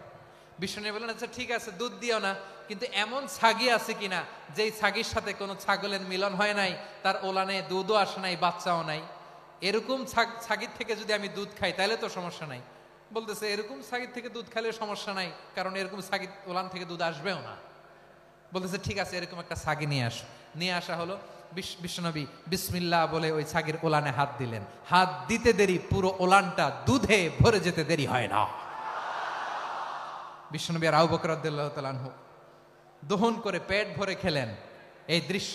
বিশ্বনবী বললেন আচ্ছা ঠিক আছে দুধ দিও না, কিন্তু এমন ছাগি আছে কিনা যেই ছাগির সাথে কোনো ছাগলের মিলন হয় নাই, তার ওলানে দুধও আসে নাই, বাচ্চাও নাই, এরকম ছাগির থেকে যদি আমি দুধ খাই তাহলে তো সমস্যা নাই। বলতেছে এরকম ছাগির থেকে দুধ খাইলে সমস্যা নাই, কারণ এরকম ছাগির ওলান থেকে দুধ আসবেও না। বলতেছে ঠিক আছে এরকম একটা ছাগি নিয়ে আস। নিয়ে আসা হলো। বিশ্বনবী বিসমিল্লাহ বলে ওই ছাগির ওলানে হাত দিলেন। হাত দিতে দেরি, পুরো ওলানটা দুধে ভরে যেতে দেরি হয় না। বিশ্বনবী আর আবু বকর রাদিয়াল্লাহু তাআলা আনহু দহন করে পেট ভরে খেলেন। এই দৃশ্য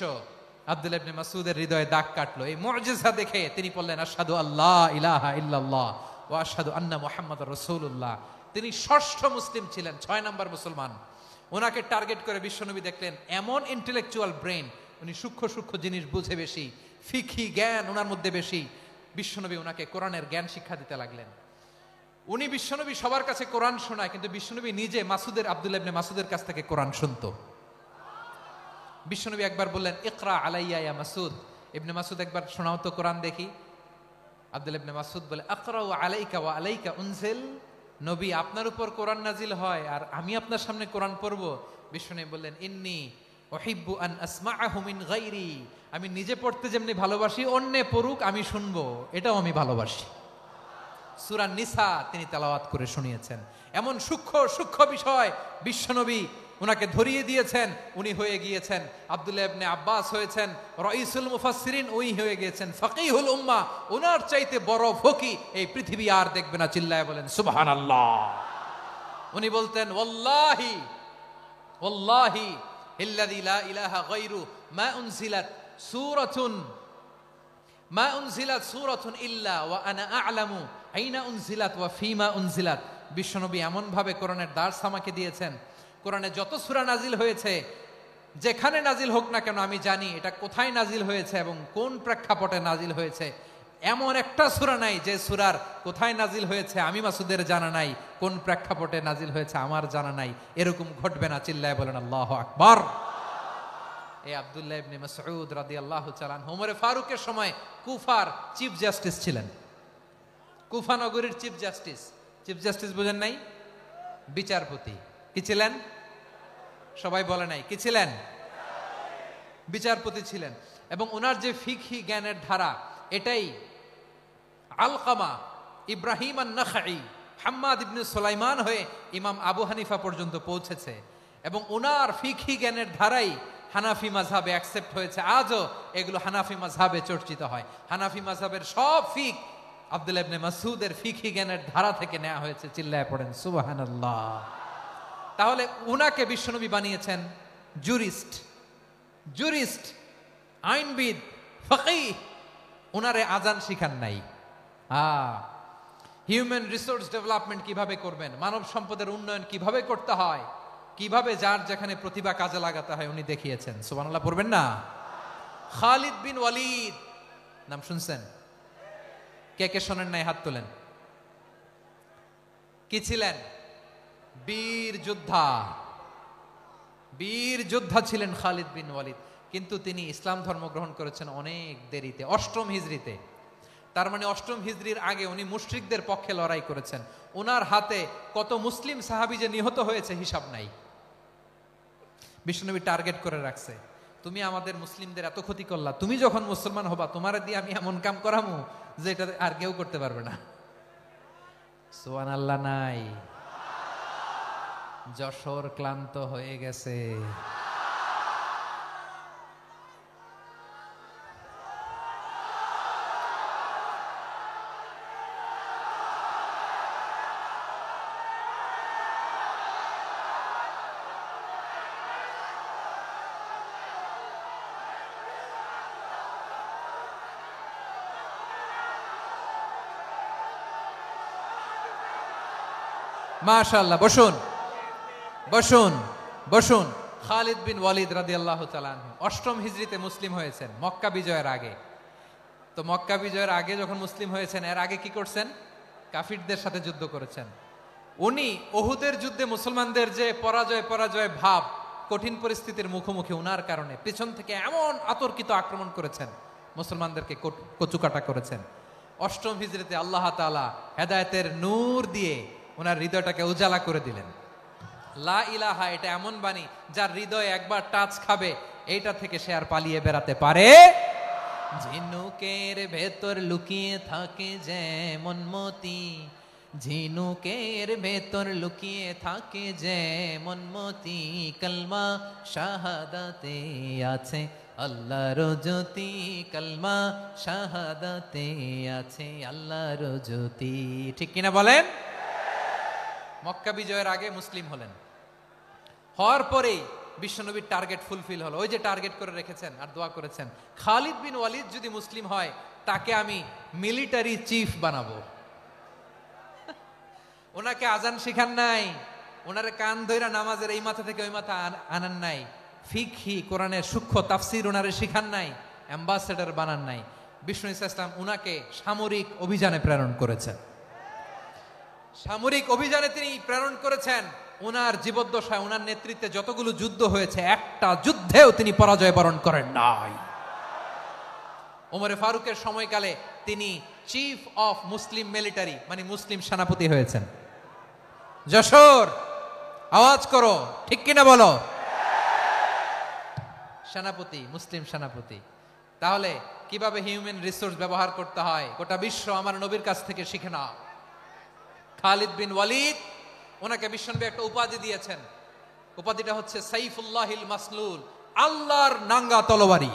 আব্দুল্লাহ ইবনে মাসউদের হৃদয়ে দাগ কাটলো। এই মুআজিজা দেখে তিনি বললেন আশহাদু আল্লা ইলাহা ইল্লাল্লাহ ওয়া আশহাদু আন্না মুহাম্মাদুর রাসূলুল্লাহ। তিনি ষষ্ঠ মুসলিম ছিলেন, 6 নম্বর মুসলমান। ওনাকে টার্গেট করে বিশ্বনবী দেখলেন এমন ইন্টেলেকচুয়াল ব্রেন, উনি সূক্ষ্ম সূক্ষ্ম জিনিস বুঝে বেশি, ফিকহি জ্ঞান ওনার মধ্যে বেশি। বিশ্বনবী ওনাকে কোরআনের জ্ঞান শিক্ষা দিতে লাগলেন। উনি বিশ্বনবী সবার কাছে কোরআন শোনায়, কিন্তু বিশ্বনবী নিজে আব্দুল্লাহ ইবনে মাসউদের কাছ থেকে কোরআন শুনতো। বিশ্বনবী একবার বললেন ইকরা আলাইয়া ইয়া মাসউদ। ইবনে মাসউদ একবার শোনাও তো কোরআন দেখি। আব্দুল্লাহ ইবনে মাসউদ বলে আকরাউ আলাইকা ওয়া আলাইকা উনজিল। নবী আপনার উপর কোরআন নাজিল হয় আর আমি আপনার সামনে কোরআন পড়ব। বিশ্বনবী বললেন ইন্নী উহিব্বু আন আসমাআহু মিন গায়রি। আমি নিজে পড়তে যেমনি ভালোবাসি, অন্যে পড়ুক আমি শুনবো, এটাও আমি ভালোবাসি। সূরা নিসা তিনি তেলাওয়াত করে শুনিয়েছেন। এমন সূক্ষ্ম সূক্ষ্ম বিষয় বিশ্বনবী উনাকে ধরিয়ে দিয়েছেন। উনি হয়ে গিয়েছেন আব্দুল্লাহ ইবনে আব্বাস, হয়েছেন রাইসুল মুফাসসিরিন, উনি হয়ে গিয়েছেন ফাকিহুল উম্মাহ। ওনার চাইতে বড় ফকি এই পৃথিবী আর দেখবে না। চিল্লায় বলেন সুবহানাল্লাহ। উনি বলতেন ওয়াল্লাহি ওয়াল্লাহি ইল্লাযী লা ইলাহা গায়রু মা উনজিলাত সূরাতুন ইল্লা ওয়া আনা আ'লামু আইনা উনজিলাত ওয়া ফীমা উনজিলাত। বিশ্বনবী এমন ভাবে কোরআনের দার্স আমাকে দিয়েছেন, কোরআনে যত সূরা নাজিল হয়েছে, যেখানে নাজিল হোক না কেন আমি জানি এটা কোথায় নাজিল হয়েছে এবং কোন প্রেক্ষাপটে নাজিল হয়েছে। এমন একটা সূরা নাই যে সূরার কোথায় নাজিল হয়েছে আমি মাসুদের জানা নাই, কোন প্রেক্ষাপটে নাজিল হয়েছে আমার জানা নাই। এরকম ঘটবে না। চিল্লায় বলেন আল্লাহু আকবার। এই আব্দুল্লাহ ইবনে মাসউদ রাদিয়াল্লাহু তাআলা আনহু ওমরে ফারুকের সময় কুফার চিফ জাস্টিস ছিলেন। কুফা নগরীর চিফ জাস্টিস। চিফ জাস্টিস বুঝেন নাই? বিচারপতি। কি ছিলেন? সবাই বলে নাই কি ছিলেন? বিচারপতি ছিলেন। এবং ওনার যে ফিকহি জ্ঞানের ধারা, এটাই আলকামা, ইব্রাহিম আন-নাখাই, হাম্মাদ ইবনে সুলাইমান হয়ে ইমাম আবু হানিফা পর্যন্ত পৌঁছেছে। এবং ওনার ফিকহি জ্ঞানের ধারাই হানাফি মাযহাবে অ্যাকসেপ্ট হয়েছে। আজও এগুলো হানাফি মাযহাবে চর্চিত হয়। হানাফি মাযহাবের সব ফিক আব্দুল্লাহ ইবনে মাসউদের ফিকহি জ্ঞানের ধারা থেকে নেওয়া হয়েছে। চিল্লায় পড়েন সুবহানাল্লাহ। তাহলে উনাকে বিশ্বনবী বানিয়েছেন জুরিস্ট, আইনবিদ, ফাকিহ। উনারে আজান শিখান নাই। হিউম্যান রিসোর্স ডেভেলপমেন্ট কিভাবে করবেন, মানব সম্পদের উন্নয়ন কিভাবে করতে হয়, কিভাবে যার যেখানে প্রতিভা কাজে লাগাতে হয় উনি দেখিয়েছেন। সুবহানাল্লাহ পড়বেন না? খালিদ বিন ওয়ালিদ নাম শুনছেন? কে কে শোনেন নাই হাত তোলেন। কি ছিলেন? বীর যোদ্ধা ছিলেন খালিদ বিন ওয়ালিদ। কিন্তু তিনি ইসলাম ধর্ম গ্রহণ করেছেন অনেক দেরিতে, 8ম হিজরিতে। তার মানে 8ম হিজরির আগে উনি মুশরিকদের পক্ষে লড়াই করেছেন। ওনার হাতে কত মুসলিম সাহাবী যে নিহত হয়েছে হিসাব নাই। বিশ্বনবী টার্গেট করে রাখছে, তুমি আমাদের মুসলিমদের এত ক্ষতি করলা, তুমি যখন মুসলমান হবা তোমারে দিয়ে আমি এমন কাম করামু যে এটা আর কেউ করতে পারবে না। সুবহানাল্লাহ নাই? যশোর ক্লান্ত হয়ে গেছে। মাশাআল্লাহ। বসুন বসুন বসুন। খালিদ বিন ওয়ালিদ রাদিয়াল্লাহু তাআলা আনহু 8ম হিজরিতে মুসলিম হয়েছেন, মক্কা বিজয়ের আগে। তো মক্কা বিজয়ের আগে যখন মুসলিম হয়েছেন, এর আগে কি করছেন? কাফিরদের সাথে যুদ্ধ করেছেন। উনি উহুদের যুদ্ধে মুসলমানদের যে পরাজয় ভাব, কঠিন পরিস্থিতির মুখোমুখি উনার কারণে পেছন থেকে এমন আতর্কিত আক্রমণ করেছেন, মুসলমানদেরকে কচুকাটা করেছেন। অষ্টম হিজরিতে আল্লাহ তাআলা হেদায়েতের নূর দিয়ে ওনার হৃদয়টাকে উজালা করে দিলেন। লা ইলাহা এটা এমন বাণী যার হৃদয়ে একবার টাচ খাবে এইটা থেকে সে আর পালিয়ে বেড়াতে পারে। ঝিনুকের ভেতর লুকিয়ে থাকে যেমন মতি, ঝিনুকের ভেতর লুকিয়ে থাকে যেমন মতি, কলমা শাহাদাতে আছে আল্লাহর জ্যোতি, কলমা শাহাদাতে আছে আল্লাহর জ্যোতি। ঠিক কিনা বলেন? মক্কা বিজয়ের আগে মুসলিম হলেন, হওয়ার পরেই বিশ্বনবীর টার্গেট ফুলফিল হলো। ওই যে টার্গেট করে রেখেছেন আর দোয়া করেছেন, খালিদ বিন ওয়ালিদ যদি মুসলিম হয় তাকে আমি মিলিটারি চিফ বানাবো। ওনাকে আজান শিখান নাই, ওনারে কান ধইরা নামাজের এই মাথা থেকে ওই মাথা আনান নাই, ফিকহি কোরআনের সূক্ষ্ম তাফসীর ওনারে শিখান নাই, অ্যাম্বাসেডর বানান নাই। বিষ্ণু ইসলাম উনাকে সামরিক অভিযানে প্রেরণ করেছেন। সামরিক অভিযানে তিনি প্রেরণ করেছেন। উনার জীবদ্দশায় উনার নেতৃত্বে যতগুলো যুদ্ধ হয়েছে একটা যুদ্ধেও তিনি পরাজয় বরণ করেন নাই। ওমরে ফারুকের সময়কালে তিনি চিফ অফ মুসলিম মিলিটারি মানে মুসলিম সেনাপতি হয়েছেন। যশোর আওয়াজ করো, ঠিক কিনা বলো? সেনাপতি, মুসলিম সেনাপতি। তাহলে কিভাবে হিউম্যান রিসোর্স ব্যবহার করতে হয় গোটা বিশ্ব আমার নবীর কাছ থেকে শিখে নাও। খালিদ বিন ওয়ালিদ, ওনাকে বিশ্বনবী একটা উপাধি দিয়েছেন। উপাধিটা হচ্ছে সাইফুল্লাহিল মাসলুল, আল্লাহর নাঙ্গা তরবারি,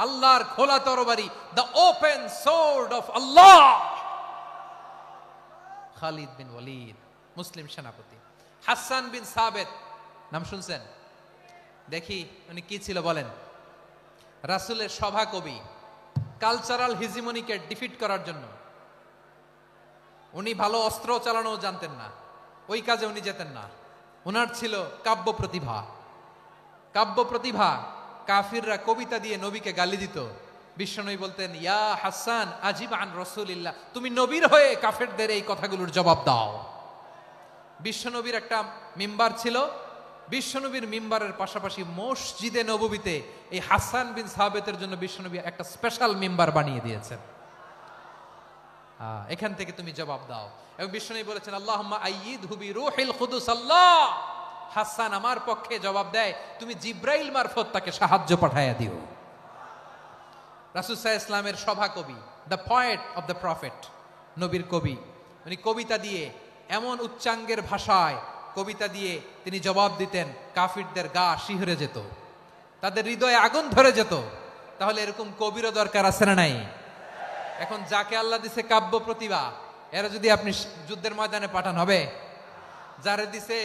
আল্লাহর খোলা তরবারি, দ্য ওপেন সোর্ড অফ আল্লাহ। খালিদ বিন ওয়ালিদ মুসলিম সেনাপতি। হাসান বিন সাবেত নাম শুনছেন? দেখি উনি কি ছিল বলেন। রাসূলের সভা কবি, কালচারাল হিজিমনিকে ডিফিট করার জন্য। উনি ভালো অস্ত্র চালানো জানতেন না, ওই কাজে উনি যেতেন না। ওনার ছিল কাব্য প্রতিভা। কাব্য প্রতিভা, কাফিররা কবিতা দিয়ে নবীকে গালি দিত। বিশ্বনবী বলতেন, ইয়া হাসান আজিব আন রাসূলিল্লাহ, তুমি নবীর হয়ে কাফেরদের এই কথাগুলোর জবাব দাও। বিশ্বনবীর একটা মিম্বার ছিল। বিশ্বনবীর মিম্বারের পাশাপাশি মসজিদে নববীতে এই হাসান বিন সাবেতের জন্য বিশ্বনবী একটা স্পেশাল মিম্বার বানিয়ে দিয়েছেন। এখান থেকে তুমি জবাব দাও। এবং বিশ্বনবী বলেছেন, আল্লাহুম্মা আইয়িদহু বিরূহিল কুদুস। আল্লাহ, হাসান আমার পক্ষে জবাব দেয়, তুমি জিব্রাইল মারফত তাকে সাহায্য পাঠায়া দিও। রাসূল সাল্লাল্লাহু আলাইহি ওয়াসাল্লামের সভা কবি, the poet of the prophet, নবীর কবি। উনি কবিতা দিয়ে এমন উচ্চাঙ্গের ভাষায় কবিতা দিয়ে তিনি জবাব দিতেন, কাফিরদের গা শিহরে যেত, তাদের হৃদয়ে আগুন ধরে যেত। তাহলে এরকম কবিরও দরকার আছে না নাই? এখন যাকে আল্লাহ দিছে কাব্য প্রতিভা, এরা যদি আপনি যুদ্ধের ময়দানে পাঠান হবে? যারে দিছে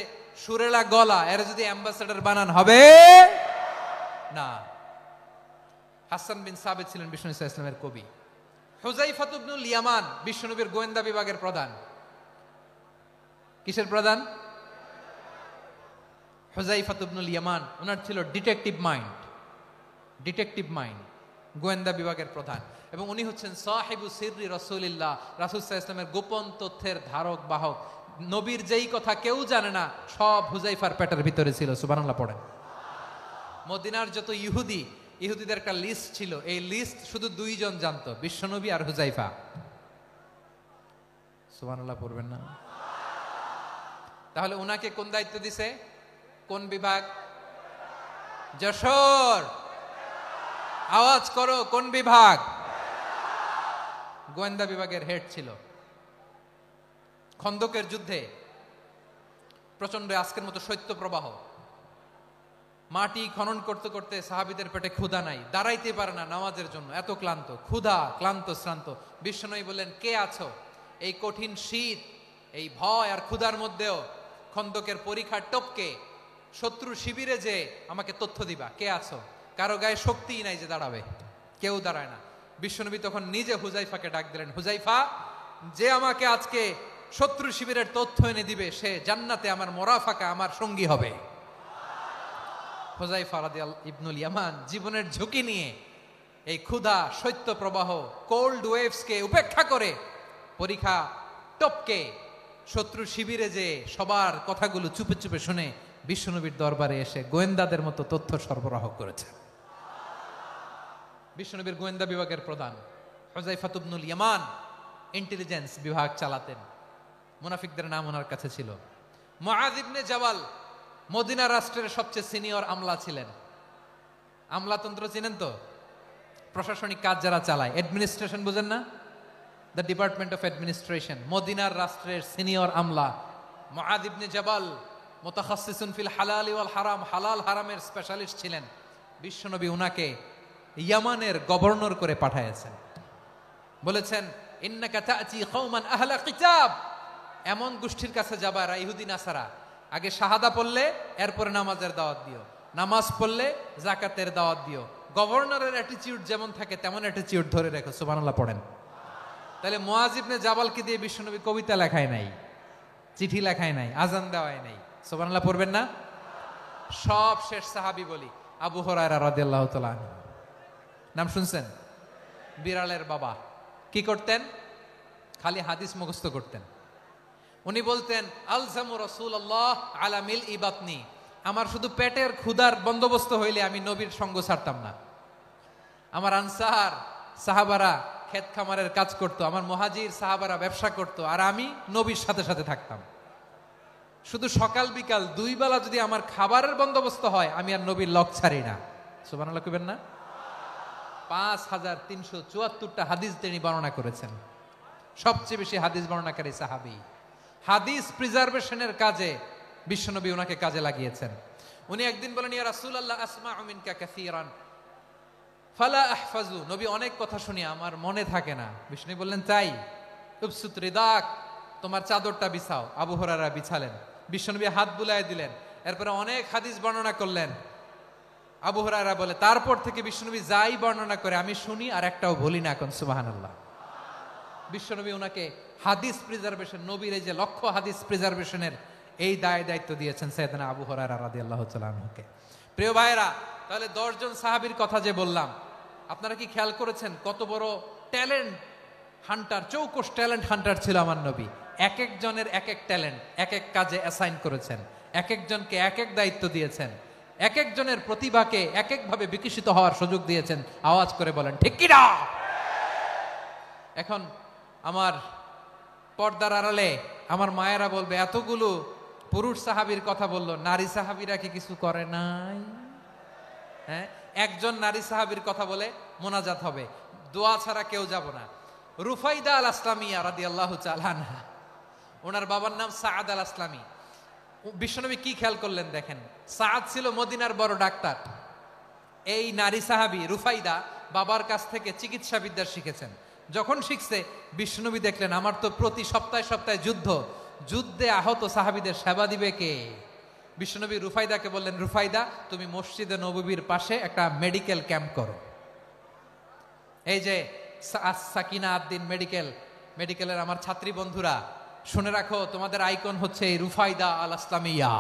সুরেলা গলা, এরা যদি অ্যাম্বাসেডর বানান হবে না। হাসান বিন সাবেত ছিলেন বিষ্ণু ইসলামের কবি। হুযাইফা ইবনুল ইয়ামান বিশ্বনবীর গোয়েন্দা বিভাগের প্রধান। কিসের প্রধান? হুযাইফা ইবনুল ইয়ামান। ওনার ছিল ডিটেকটিভ মাইন্ড, ডিটেকটিভ মাইন্ড, গোয়েন্দা বিভাগের প্রধান। এবং উনি হচ্ছেন সাহিবু সিররি রাসূলিল্লাহ, রাসূল সাল্লাল্লাহু আলাইহি ওয়াসাল্লামের গোপন তথ্যের ধারক বাহক। নবীর যেই কথা কেউ জানে না সব হুযাইফার পেটের ভিতরে ছিল। সুবহানাল্লাহ পড়েন। মদিনার যত ইহুদিদের একটা লিস্ট ছিল, এই লিস্ট শুধু দুইজন জানতো, বিশ্বনবী আর হুযাইফা। সুবহানাল্লাহ পড়বেন না? তাহলে উনাকে কোন দায়িত্ব দিছে? কোন বিভাগ? যশোর আওয়াজ করো, কোন বিভাগ? গোয়েন্দা বিভাগের হেড ছিল। খন্দকের যুদ্ধে প্রচন্ড আজকের মতো শৈত্য প্রবাহ, মাটি খনন করতে করতে সাহাবীদের পেটে ক্ষুধা নাই, দাঁড়াইতে পারে না নামাজের জন্য, এত ক্লান্ত, ক্ষুধা, ক্লান্ত, শ্রান্ত। বিশ্বনবী বললেন, কে আছো এই কঠিন শীত, এই ভয় আর ক্ষুধার মধ্যেও খন্দকের পরীক্ষা টপকে শত্রু শিবিরে যে আমাকে তথ্য দিবা, কে আছো? কারো গায়ে শক্তিই নাই যে দাঁড়াবে, কেউ দাঁড়ায় না। বিশ্বনবী তখন নিজে হুযাইফাকে ডাক দিলেন, হুযাইফা, যে আমাকে আজকে শত্রু শিবিরের তথ্য এনে দিবে সে জান্নাতে আমার মোরাফাকা, আমার সঙ্গী হবে। হুযাইফা রাদিয়াল্লাহু ইবনুল ইয়ামান জীবনের ঝুঁকি নিয়ে এই ক্ষুধা, শৈত্য প্রবাহ, কোল্ড ওয়েভসকে উপেক্ষা করে পরীক্ষা টপকে শত্রু শিবিরে যে সবার কথাগুলো চুপে চুপে শুনে বিশ্বনবীর দরবারে এসে গোয়েন্দাদের মতো তথ্য সরবরাহ করেছেন। বিশ্বনবীর গোয়েন্দা বিভাগের প্রধান হুযায়ফা ইবনুল ইয়ামান ইন্টেলিজেন্স বিভাগ চালাতেন। মুনাফিকদের নাম ওনার কাছে ছিল। মুআয ইবনে জাবাল মদিনা রাষ্ট্রের সবচেয়ে সিনিয়র আমলা ছিলেন। আমলাতন্ত্র চিনেন তো? প্রশাসনিক কাজ যারা চালায়, অ্যাডমিনিস্ট্রেশন বুঝেন না? The department of administration. মদিনার রাষ্ট্রের সিনিয়র আমলা মুআয ইবনে জাবাল মুতাখাসসিসুন ফিল হালাল ওয়াল হারাম, হালাল হারামের স্পেশালিস্ট ছিলেন। বিশ্বনবী উনাকে ইয়ামানের গভর্নর করে পাঠাইছেন। বলেছেন, ইন্নাকা তা'তি কওমান আহলা কিতাব, এমন গোষ্ঠীর কাছে যাবা যারা ইহুদি নাসারা, আগে শাহাদা পড়লে এরপরে নামাজের দাওয়াত দিও, নামাজ পড়লে যাকাতের দাওয়াত দিও। গভর্নরের অ্যাটিটিউড যেমন থাকে তেমন অ্যাটিটিউড ধরে রেখো। সুবহানাল্লাহ পড়েন। তাহলে মুআয ইবনে জাবালকে দিয়ে বিশ্বনবী কবিতা লেখায় নাই, চিঠি লেখায় নাই, আজান দেওয়ায় নাই। সুবহানাল্লাহ পড়বেন না? সব শেষ সাহাবী বলি আবু হুরায়রা রাদিয়াল্লাহু তাআলা আনহু, নাম শুনছেন? বিড়ালের বাবা। কি করতেন? খালি হাদিস মুখস্থ করতেন। উনি বলতেন, আলজামু রাসূলুল্লাহ আলা মিল ইবাতনি, আমার শুধু পেটের ক্ষুধার বন্দোবস্ত হইলে আমি নবীর সঙ্গ ছাড়তাম না। আমার আনসার সাহাবারা ক্ষেত খামারের কাজ করত, আমার মুহাজির সাহাবারা ব্যবসা করত, আর আমি নবীর সাথে সাথে থাকতাম। শুধু সকাল বিকাল দুই বেলা যদি আমার খাবারের বন্দোবস্ত হয়, আমি আর নবীর লক ছাড়ি না। সুবহানাল্লাহ কইবেন না? 5374টা হাদিস তিনি বর্ণনা করেছেন। সবচেয়ে বেশি হাদিস বর্ণনাকারী সাহাবী। হাদিস প্রিজার্ভেশনের কাজে বিশ্বনবী ওনাকে কাজে লাগিয়েছেন। উনি একদিন বলেন, ইয়া রাসূলুল্লাহ আসমাউ মিনকা কাসীরান ফালা আহফাজু, নবী অনেক কথা শুনি আমার মনে থাকে না। বিষ্ণু বললেন, তাই? উবসুত রিদাক, তোমার চাদরটা বিছাও। আবু হুরায়রা বিছালেন, বিশ্বনবী হাত বুলায় দিলেন, এরপরে অনেক হাদিস বর্ণনা করলেন। আবু হুরায়রা বলে, তারপর থেকে বিশ্বনবী যাই বর্ণনা করে আমি শুনি আর একটাও ভুলি না। এখন সুবহানাল্লাহ। বিশ্বনবী ওনাকে হাদিস প্রিজার্ভেশন, নবীর এই যে লক্ষ্য হাদিস প্রিজার্ভেশনের এই দায়িত্ব দিয়েছেন সাইয়েদনা আবু হুরায়রা রাদিয়াল্লাহু তাআলা আনহুকে। প্রিয় ভাইরা, তাহলে 10 জন সাহাবীর কথা যে বললাম, আপনারা কি খেয়াল করেছেন কত বড় ট্যালেন্ট হান্টার, চৌকস ট্যালেন্ট হান্টার ছিল আমার নবী। এক একজনের এক এক ট্যালেন্ট এক এক কাজে অ্যাসাইন করেছেন, এক একজনকে এক এক দায়িত্ব দিয়েছেন, এক একজনের প্রতিভাকে এক একভাবে বিকশিত হওয়ার সুযোগ দিয়েছেন। আওয়াজ করে বলেন ঠিক কি না? এখন আমার পর্দার আড়ালে আমার মায়েরা বলবে, এতগুলো পুরুষ সাহাবীর কথা বললো, নারী সাহাবীরা কি কিছু করে নাই? হ্যাঁ, একজন নারী সাহাবীর কথা বলে মোনাজাত হবে, দোয়া ছাড়া কেউ যাব না। রুফাইদা আল আসলামিয়া রাদিয়াল্লাহু তাআলা আনহা, ওনার বাবার নাম সাআদ আল আসলামি। বিশ্বনবী কি খেয়াল করলেন দেখেন, সাআদ ছিল মদিনার বড় ডাক্তার। এই নারী সাহাবী রুফাইদা বাবার কাছ থেকে চিকিৎসা বিদ্যা শিখেছেন। যখন শিখছে, বিশ্বনবী দেখলেন আমার তো প্রতি সপ্তাহে সপ্তাহে যুদ্ধে আহত সাহাবীদের সেবা দিবে কে? বিশ্বনবী রুফাইদাকে বললেন, রুফাইদা তুমি মসজিদে নববীর পাশে একটা মেডিকেল ক্যাম্প করো। এই যে সাকিনা আদ্দিন মেডিকেলের আমার ছাত্রী বন্ধুরা শুনে রাখো, তোমাদের আইকন হচ্ছে এই রুফাইদা আল আসলামিয়া।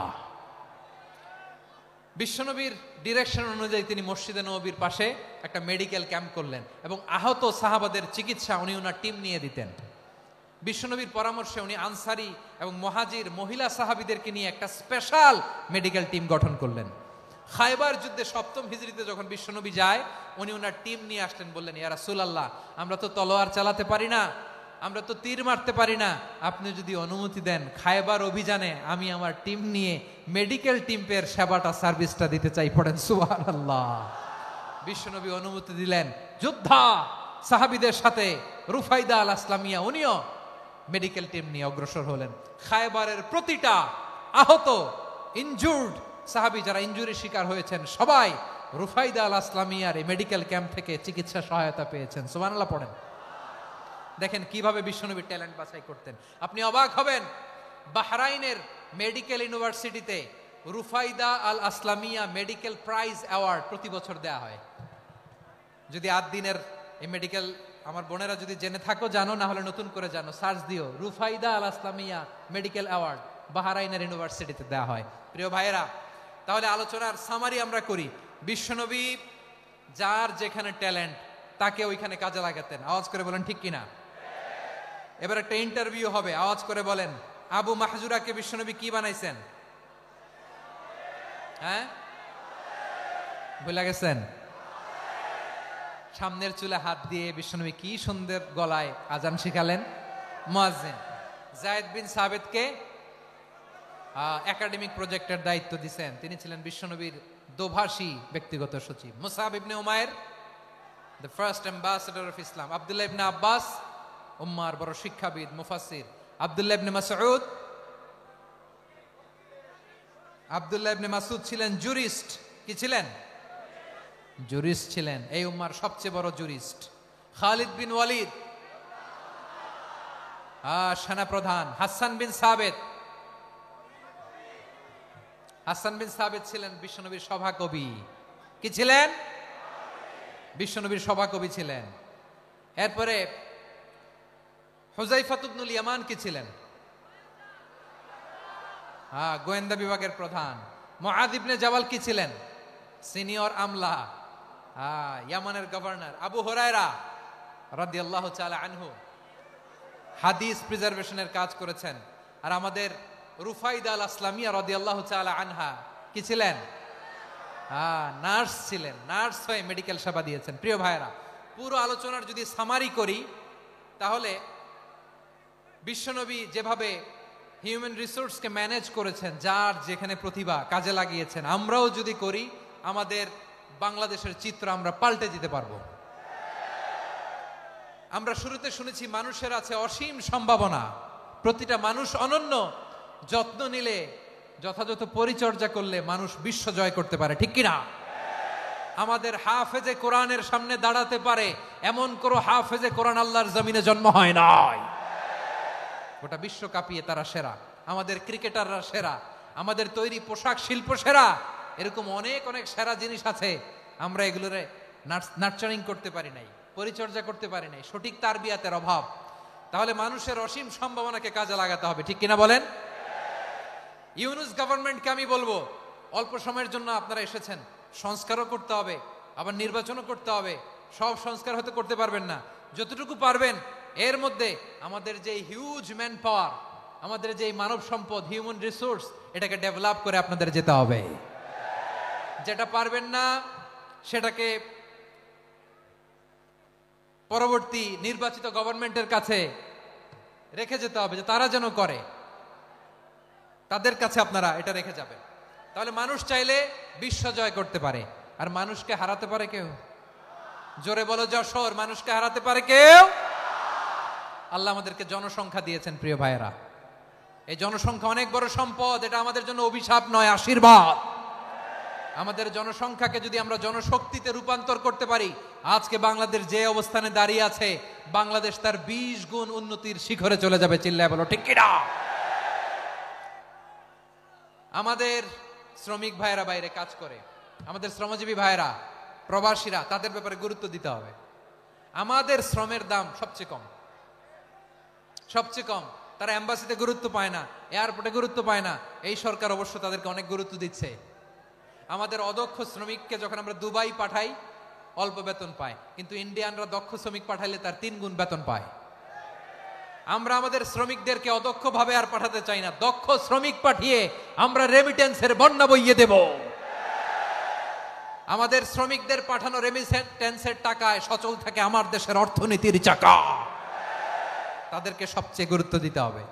বিশ্বনবীর ডিরেকশন অনুযায়ী তিনি মসজিদে নববীর পাশে একটা মেডিকেল ক্যাম্প করলেন এবং আহত সাহাবাদের চিকিৎসা উনি ওনার টিম নিয়ে দিতেন। বিশ্বনবীর পরামর্শে উনি আনসারি এবং মুহাজির মহিলা সাহাবীদেরকে নিয়ে একটা স্পেশাল মেডিকেল টিম গঠন করলেন। খায়বার যুদ্ধে 7ম হিজরিতে যখন বিশ্বনবী যায়, উনি ওনার টিম নিয়ে আসলেন, বললেন, ইয়া রাসূলুল্লাহ আমরা তো তলোয়ার চালাতে পারি না, আমরা তো তীর মারতে পারি না, আপনি যদি অনুমতি দেন খায়বার অভিযানে আমি আমার টিম নিয়ে মেডিকেল টিমের সেবাটা সার্ভিসটা দিতে চাই। পড়েন সুবহানাল্লাহ। বিশ্বনবী অনুমতি দিলেন, যোদ্ধা সাহাবীদের সাথে রুফাইদা আল আসলামিয়া উনিও মেডিকেল টিম নিয়ে অগ্রসর হলেন। খায়বারের প্রতিটা আহত ইনজুর্ড সাহাবী যারা ইনজুরি শিকার হয়েছেন সবাই রুফাইদা আল আসলামিয়ার এই মেডিকেল ক্যাম্প থেকে চিকিৎসা সহায়তা পেয়েছেন। সুবহানাল্লাহ পড়েন। দেখেন কিভাবে বিশ্বনবী ট্যালেন্ট বাছাই করতেন। আপনি অবাক হবেন, বাহরাইনের মেডিকেল ইউনিভার্সিটিতে রুফাইদা আল আসলামিয়া মেডিকেল প্রাইজ অ্যাওয়ার্ড প্রতি বছর দেয়া হয়। যদি 8 দিনের এই মেডিকেল আমার বোনেরা যদি জেনে থাকো জানো, না হলে নতুন করে জানো, সার্চ দিও রুফাইদা আল আসলামিয়া মেডিকেল অ্যাওয়ার্ড বাহরাইনের ইউনিভার্সিটিতে দেয়া হয়। প্রিয় ভাইয়েরা, তাহলে আলোচনার সামারি আমরা করি। বিশ্বনবী যার যেখানে ট্যালেন্ট তাকে ওইখানে কাজে লাগাতেন। আওয়াজ করে বলেন ঠিক কিনা? এবার একটা ইন্টারভিউ হবে, আওয়াজ করে বলেন আবু মাহজুরাকে বিশ্বনবী কি বানাইছেন? হ্যাঁ, ভুলে গেছেন? সামনের চুলে হাত দিয়ে বিশ্বনবী কি সুন্দর গলায় আজান শিখালেন। মুয়াজ্জিন যায়েদ বিন সাবিতকে একাডেমিক প্রজেক্টের দায়িত্ব দিয়েছেন। তিনি ছিলেন বিশ্বনবীর দোভাষী ব্যক্তিগত সচিব। মুসআব ইবনে Umair, the first ambassador of Islam. Abdullah ইবনে আব্বাস, উম্মার বড় শিক্ষাবিদ মুফাসসির। আব্দুল্লাহ ইবনে মাসউদ, আব্দুল্লাহ ইবনে মাসউদ ছিলেন জুরিস্ট। কি ছিলেন? জুরিস্ট ছিলেন, এই উম্মার সবচেয়ে বড় জুরিস্ট। খালিদ বিন ওয়ালিদ সেনাপ্রধান। হাসান বিন সাবিত, হাসান বিন সাবিত ছিলেন বিশ্বনবীর সভাকবি। কি ছিলেন? বিশ্বনবীর সভাকবি ছিলেন। এরপরে হুযায়ফা ইবনুল ইয়ামান কি ছিলেন? গোয়েন্দা বিভাগের প্রধান। মুআয ইবনে জাবাল কি ছিলেন? সিনিয়র আমলা, ইয়ামানের গভর্নর। আবু হুরায়রা রাদিয়াল্লাহু তাআলা আনহু হাদিস প্রিজার্ভেশনের কাজ করেছেন। আর আমাদের রুফাইদা আল আসলামিয়া রাদিয়াল্লাহু তাআলা আনহা কি ছিলেন? নার্স ছিলেন। নার্স হয়ে মেডিকেল সেবা দিয়েছেন। প্রিয় ভাইরা, পুরো আলোচনার যদি সামারি করি তাহলে বিশ্বনবী যেভাবে হিউম্যান রিসোর্সকে ম্যানেজ করেছেন, যার যেখানে প্রতিভা কাজে লাগিয়েছেন, আমরাও যদি করি আমাদের বাংলাদেশের চিত্র আমরা পাল্টে দিতে পারবো। আমরা শুরুতে শুনেছি মানুষের আছে অসীম সম্ভাবনা, প্রতিটা মানুষ অনন্য, যত্ন নিলে, যথাযথ পরিচর্যা করলে মানুষ বিশ্ব জয় করতে পারে। ঠিক কিনা? আমাদের হাফেজে কোরআনের সামনে দাঁড়াতে পারে এমন কোনো হাফেজে কোরআন আল্লাহর জমিনে জন্ম হয় নাই। গোটা বিশ্ব কাঁপিয়ে তারা সেরা। আমাদের ক্রিকেটাররা সেরা, আমাদের তৈরি পোশাক শিল্প সেরা। এরকম অনেক অনেক সেরা জিনিস আছে, আমরা এগুলোরে নার্চারিং করতে পারি নাই, পরিচর্যা করতে পারি নাই, সঠিক তারবিয়াতের অভাব। তাহলে মানুষের অসীম সম্ভাবনাকে কাজে লাগাতে হবে। ঠিক কিনা বলেন? ইউনুস গভর্নমেন্টকে আমি বলবো, অল্প সময়ের জন্য আপনারা এসেছেন, সংস্কারও করতে হবে, আবার নির্বাচনও করতে হবে। সব সংস্কার হয়তো করতে পারবেন না, যতটুকু পারবেন এর মধ্যে আমাদের যে হিউজ ম্যান পাওয়ার, আমাদের যে মানব সম্পদ, হিউম্যান রিসোর্স, এটাকে ডেভেলপ করে আপনাদের যেতে হবে। যেটা পারবেন না সেটাকে পরবর্তী নির্বাচিত গভর্নমেন্টের কাছে রেখে যেতে হবে, যে তারা যেন করে, তাদের কাছে আপনারা এটা রেখে যাবেন। তাহলে মানুষ চাইলে বিশ্ব জয় করতে পারে। আর মানুষকে হারাতে পারে কেউ? জোরে বলো যশোর, মানুষকে হারাতে পারে কেউ? আল্লাহ আমাদেরকে জনসংখ্যা দিয়েছেন প্রিয় ভাইয়েরা। এই জনসংখ্যা অনেক বড় সম্পদ, এটা আমাদের জন্য অভিশাপ নয়, আশীর্বাদ। আমাদের জনসংখ্যাকে যদি আমরা জনশক্তিতে রূপান্তর করতে পারি, আজকে বাংলাদেশ যে অবস্থানে দাঁড়িয়ে আছে, বাংলাদেশ তার 20 গুণ উন্নতির শিখরে চলে যাবে। চিল্লায় বলো ঠিক কিনা? আমাদের শ্রমিক ভাইয়েরা বাইরে কাজ করে, আমাদের শ্রমজীবী ভাইয়েরা, প্রবাসীরা, তাদের ব্যাপারে গুরুত্ব দিতে হবে। আমাদের শ্রমের দাম সবচেয়ে কম, সবচেয়ে কম। তারা এম্বাসিতে গুরুত্ব পায় না, এয়ারপোর্টে গুরুত্ব পায় না। এই সরকার অবশ্য তাদেরকে অনেক গুরুত্ব দিচ্ছে। আমাদের অদক্ষ শ্রমিককে যখন আমরা দুবাই পাঠাই, অল্প বেতন পায়, কিন্তু ইন্ডিয়ানরা দক্ষ শ্রমিক পাঠাইলে তার 3 গুণ বেতন পায়। আমরা আমাদের শ্রমিকদেরকে অদক্ষ ভাবে আর পাঠাতে চাই না, দক্ষ শ্রমিক পাঠিয়ে আমরা রেমিটেন্সের বন্যা বইয়ে দেব। আমাদের শ্রমিকদের পাঠানো রেমিটেন্সের টাকায় সচল থাকে আমার দেশের অর্থনীতির চাকা। তাদেরকে সবচেয়ে গুরুত্ব দিতে হবে।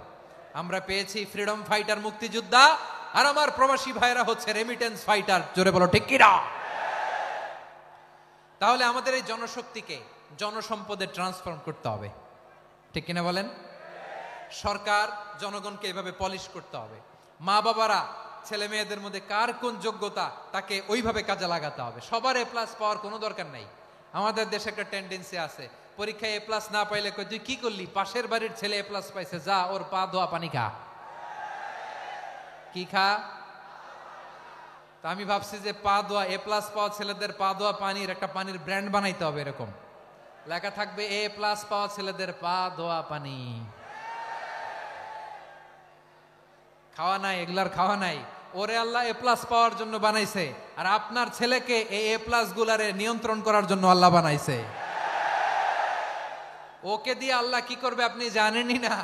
আমরা পেয়েছি ফ্রিডম ফাইটার, মুক্তিযোদ্ধা, আর আমার প্রবাসী ভাইরা হচ্ছে রেমিটেন্স ফাইটার। জোরে বলো ঠিক কিনা? তাহলে আমাদের এই জনশক্তিকে জনসম্পদে ট্রান্সফর্ম করতে হবে। ঠিক কিনা বলেন? সরকার জনগণকে এভাবে পলিশ করতে হবে। মা বাবারা ছেলে মেয়েদের মধ্যে কার কোন যোগ্যতা তাকে ওইভাবে কাজে লাগাতে হবে। সবার এ প্লাস পাওয়ার কোনো দরকার নাই। আমাদের দেশে একটা টেন্ডেন্সি আছে, পরীক্ষায় এ প্লাস না পাইলে কই তুই কি করলি, পাশের বাড়ির ছেলে এ প্লাস পাইছে, যা ওর পা ধোয়া পানি খা। কি খা? তা আমি ভাবছি যে পা ধোয়া, এ প্লাস পাওয়া ছেলেদের পা ধোয়া পানির একটা পানির ব্র্যান্ড বানাইতে হবে। এরকম লেখা থাকবে, এ প্লাস পাওয়া ছেলেদের পা ধোয়া পানি। খাওয়া নাই, এগুলার খাওয়া নাই। ওরে আল্লাহ এ প্লাস পাওয়ার জন্য বানাইছে, আর আপনার ছেলেকে এই এ প্লাস গুলারে নিয়ন্ত্রণ করার জন্য আল্লাহ বানাইছে। ওকে দিয়ে আল্লাহ কি করবে আপনি জানেনই না।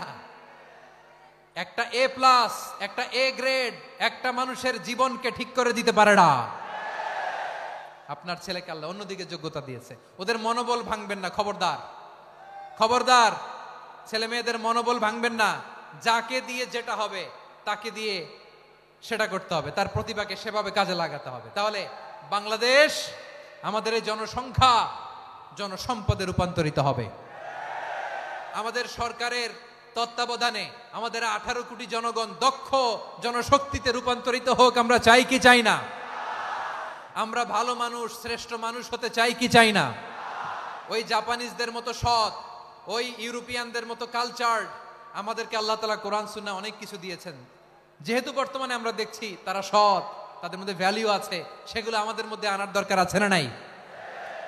একটা এ প্লাস, একটা এ গ্রেড একটা মানুষের জীবনকে ঠিক করে দিতে পারে না। আপনার ছেলেকে আল্লাহ অন্যদিকে যোগ্যতা দিয়েছে, ওদের মনোবল ভাঙবেন না, খবরদার খবরদার। ছেলে মেয়েদের মনোবল ভাঙবেন না। যাকে দিয়ে যেটা হবে তাকে দিয়ে সেটা করতে হবে, তার প্রতিভাকে সেভাবে কাজে লাগাতে হবে। তাহলে বাংলাদেশ, আমাদের এই জনসংখ্যা জনসম্পদে রূপান্তরিত হবে। আমাদের সরকারের তত্ত্বাবধানে আমাদের 18 কোটি জনগণ দক্ষ জনশক্তিতে রূপান্তরিত হোক, আমরা চাই কি চাই না? আমরা ভালো মানুষ, শ্রেষ্ঠ মানুষ হতে চাই কি চাই না? ওই জাপানিজদের মতো সৎ, ওই ইউরোপিয়ানদের মতো কালচার, আমাদেরকে আল্লাহ তাআলা কোরআন সুন্নাহ অনেক কিছু দিয়েছেন। যেহেতু বর্তমানে আমরা দেখছি তারা সৎ, তাদের মধ্যে ভ্যালু আছে, সেগুলো আমাদের মধ্যে আনার দরকার আছে না নাই?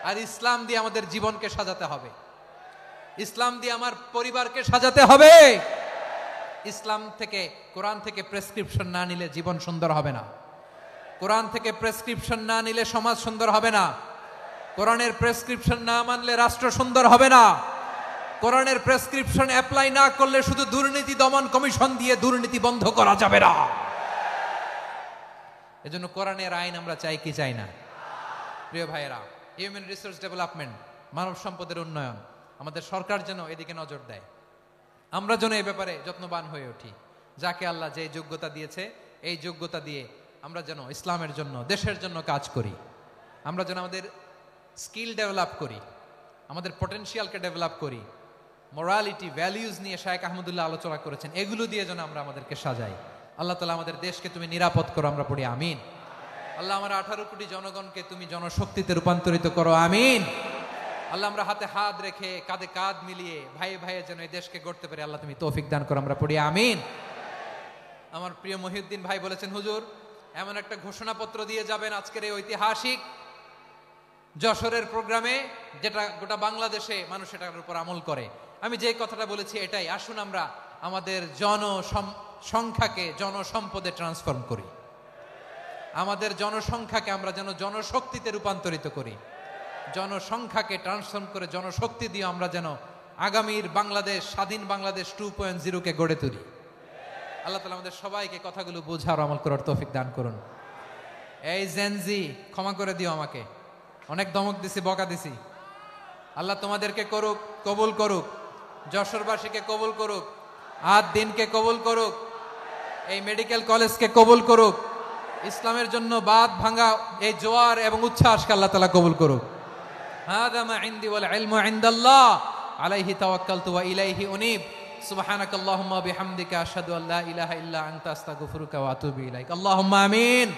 আর ইসলাম দিয়ে আমাদের জীবনকে সাজাতে হবে, ইসলাম দিয়ে আমার পরিবারকে সাজাতে হবে। ইসলাম থেকে, কোরআন থেকে প্রেসক্রিপশন না নিলে জীবন সুন্দর হবে না। কোরআন থেকে প্রেসক্রিপশন না নিলে সমাজ সুন্দর হবে না। কোরআনের প্রেসক্রিপশন না মানলে রাষ্ট্র সুন্দর হবে না। কোরআনের প্রেসক্রিপশন অ্যাপ্লাই না করলে শুধু দুর্নীতি দমন কমিশন দিয়ে দুর্নীতি বন্ধ করা যাবে না। এজন্য কোরআনের আইন আমরা চাই কি চাই না? প্রিয় ভাইয়েরা, হিউম্যান রিসোর্স ডেভেলপমেন্ট, মানব সম্পদের উন্নয়ন, আমাদের সরকার যেন এদিকে নজর দেয়। আমরা যেন এই ব্যাপারে যত্নবান হয়ে উঠি। যাকে আল্লাহ যে যোগ্যতা দিয়েছে, এই যোগ্যতা দিয়ে আমরা যেন ইসলামের জন্য, দেশের জন্য কাজ করি। আমরা যেন আমাদের স্কিল ডেভেলপ করি, আমাদের পটেনশিয়ালকে ডেভেলপ করি। মোরালিটি, ভ্যালিউজ নিয়ে শায়েখ আহমদুল্লাহ আলোচনা করেছেন, এগুলো দিয়ে যেন আমরা আমাদেরকে সাজাই। আল্লাহ তাআলা আমাদের দেশকে তুমি নিরাপদ করো, আমরা পড়ি আমিন। আল্লাহ আমার 18 কোটি জনগণকে তুমি জনশক্তিতে রূপান্তরিত করো, আমিন। আল্লাহ আমরা হাতে হাত রেখে, কাঁধে কাঁধ মিলিয়ে, ভাই ভাইয়ে যেন এই দেশকে গড়তে পারি, আল্লাহ তুমি তৌফিক দান করো, আমরা পড়ি আমিন। আমার প্রিয় মহিউদ্দিন ভাই বলেছেন, হুজুর এমন একটা ঘোষণাপত্র দিয়ে যাবেন আজকের এই ঐতিহাসিক যশোরের প্রোগ্রামে, যেটা গোটা বাংলাদেশে মানুষ এটার উপর আমল করে। আমি যে কথাটা বলেছি এটাই, আসুন আমরা আমাদের জনসংখ্যাকে জনসম্পদে ট্রান্সফর্ম করি। আমাদের জনসংখ্যাকে আমরা যেন জনশক্তিতে রূপান্তরিত করি। জনসংখ্যাকে ট্রান্সফর্ম করে জনশক্তি দিয়ে আমরা যেন আগামীর বাংলাদেশ, স্বাধীন বাংলাদেশ 2.0 গড়ে তুলি। আল্লাহ তাআলা আমাদের সবাইকে কথাগুলো বোঝার, আমল করার তৌফিক দান করুন। এই জেনজি, ক্ষমা করে দিও আমাকে, অনেক ধমক দিছি, বকা দিছি। আল্লাহ তোমাদেরকে করুক, কবুল করুক, যশোরবাসীকে কবুল করুক, আদ দিনকে কবুল করুক, এই মেডিকেল কলেজকে কবুল করুক, ইসলামের জন্য বাদ ভাঙা এই জোয়ার এবং উচ্ছ্বাসকে আল্লাহ তাআলা কবুল করুক। হাদা মা ইনদি ওয়াল ইলমু ইনদাল্লাহ আলাইহি তাওয়াক্কালতু ওয়া ইলাইহি উনীব। সুবহানাকাল্লাহুম্মা ওয়া বিহামদিকা আশহাদু আল্লা ইলাহা ইল্লা আনতা আস্তাগফিরুকা ওয়া আতুবু ইলাইক। আল্লাহুম্মা আমিন।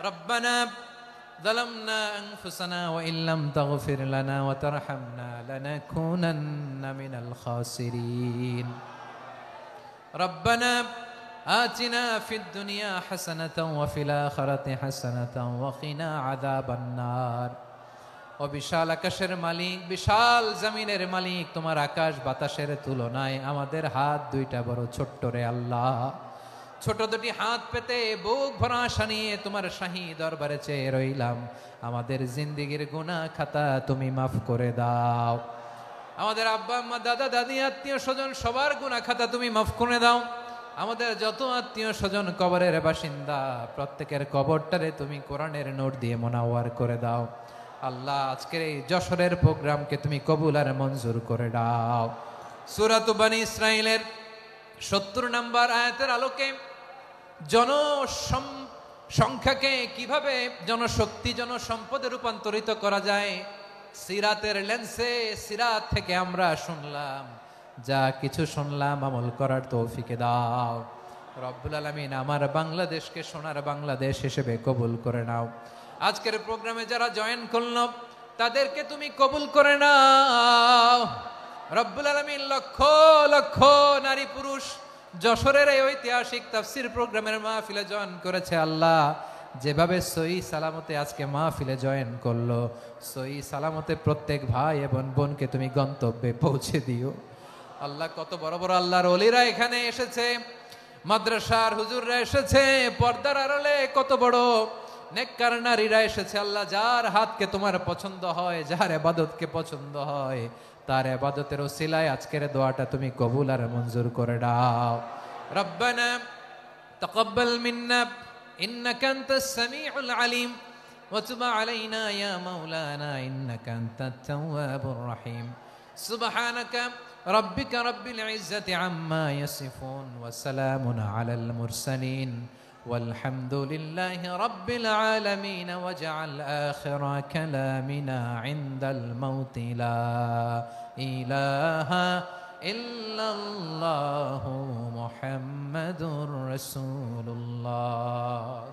রব্বানা ظلمنا أنفسنا وإن لم تغفر لنا وترحمنا لنكونن من الخاسرين. ربنا آتنا في الدنيا حسنة وفي الآخرة حسنة وقنا عذاب النار. ও বিশাল আকাশের মালিক, বিশাল জমিনের মালিক, তোমার আকাশ বাতাসের তুলনায় আমাদের হাত দুইটা বড় ছোট্ট রে আল্লাহ। ছোট দুটি হাত পেতে বুক ভরা আশা নিয়ে তোমার শাহী দরবারে চেয়ে রইলাম। আমাদের জিন্দেগির গুনাহ খাতা তুমি মাফ করে দাও। আমাদের আব্বা আম্মা, দাদা দাদি, আত্মীয় স্বজন সবার গুনাহ খাতা তুমি মাফ করে দাও। আমাদের যত আত্মীয় স্বজন কবরের বাসিন্দা, প্রত্যেকের কবরটারে তুমি কোরআনের নূর দিয়ে মুনাওয়ার করে দাও। আল্লাহ আজকের এই যশোরের প্রোগ্রামকে তুমি কবুল আর মঞ্জুর করে দাও। সূরা বনী ইসরাঈলের 70 নম্বর আয়াতের আলোকে জনসংখ্যাকে কিভাবে জনশক্তি, জনসম্পদে রূপান্তরিত করা যায়, সিরাতের লেন্সে, সিরাত থেকে আমরা শুনলাম, যা কিছু শুনলাম আমল করার তৌফিকে দাও। রব্বুল আলামিন আমার বাংলাদেশকে সোনার বাংলাদেশ হিসেবে কবুল করে নাও। আজকের প্রোগ্রামে যারা জয়েন করলো তাদেরকে তুমি কবুল করে নাও। রব্বুল আলামিন লক্ষ লক্ষ নারী পুরুষ যশোরের এই ঐতিহাসিক তাফসীর প্রোগ্রামের মাহফিলে জয়েন করেছে, আল্লাহ যেভাবে সহি সালামতে আজকে মাহফিলে জয়েন করলো, সহি সালামতে প্রত্যেক ভাই এবং বোনকে তুমি গন্তব্যে পৌঁছে দিও। আল্লাহ কত বড় বড় আল্লাহর ওলিরা এখানে এসেছে, মাদ্রাসার হুজুররা এসেছে, পর্দার আড়ালে কত বড় নেককার নারীরা এসেছে। আল্লাহ যার হাতকে তোমার পছন্দ হয়, যার ইবাদতকে পছন্দ হয়, তার ইবাদতের ওসিলায় আজকের দোয়াটা তুমি কবুল আর মঞ্জুর করে দাও। রব্বানা তাকাব্বাল মিন্না ইন্নাকা আনতাস সামিউল আলিম ওয়া তুব আলাইনা ইয়া মাওলানা ইন্নাকা আনতাত তাওয়াবুর রহিম। সুবহানাকা রাব্বিকা রাব্বিল ইজ্জাতি আম্মা ইয়াসিফুন ওয়া সালামুন আলাল মুরসালিন والحمد لله رب العالمين واجعل آخر كلامنا عند الموت لا إله إلا الله محمد رسول الله.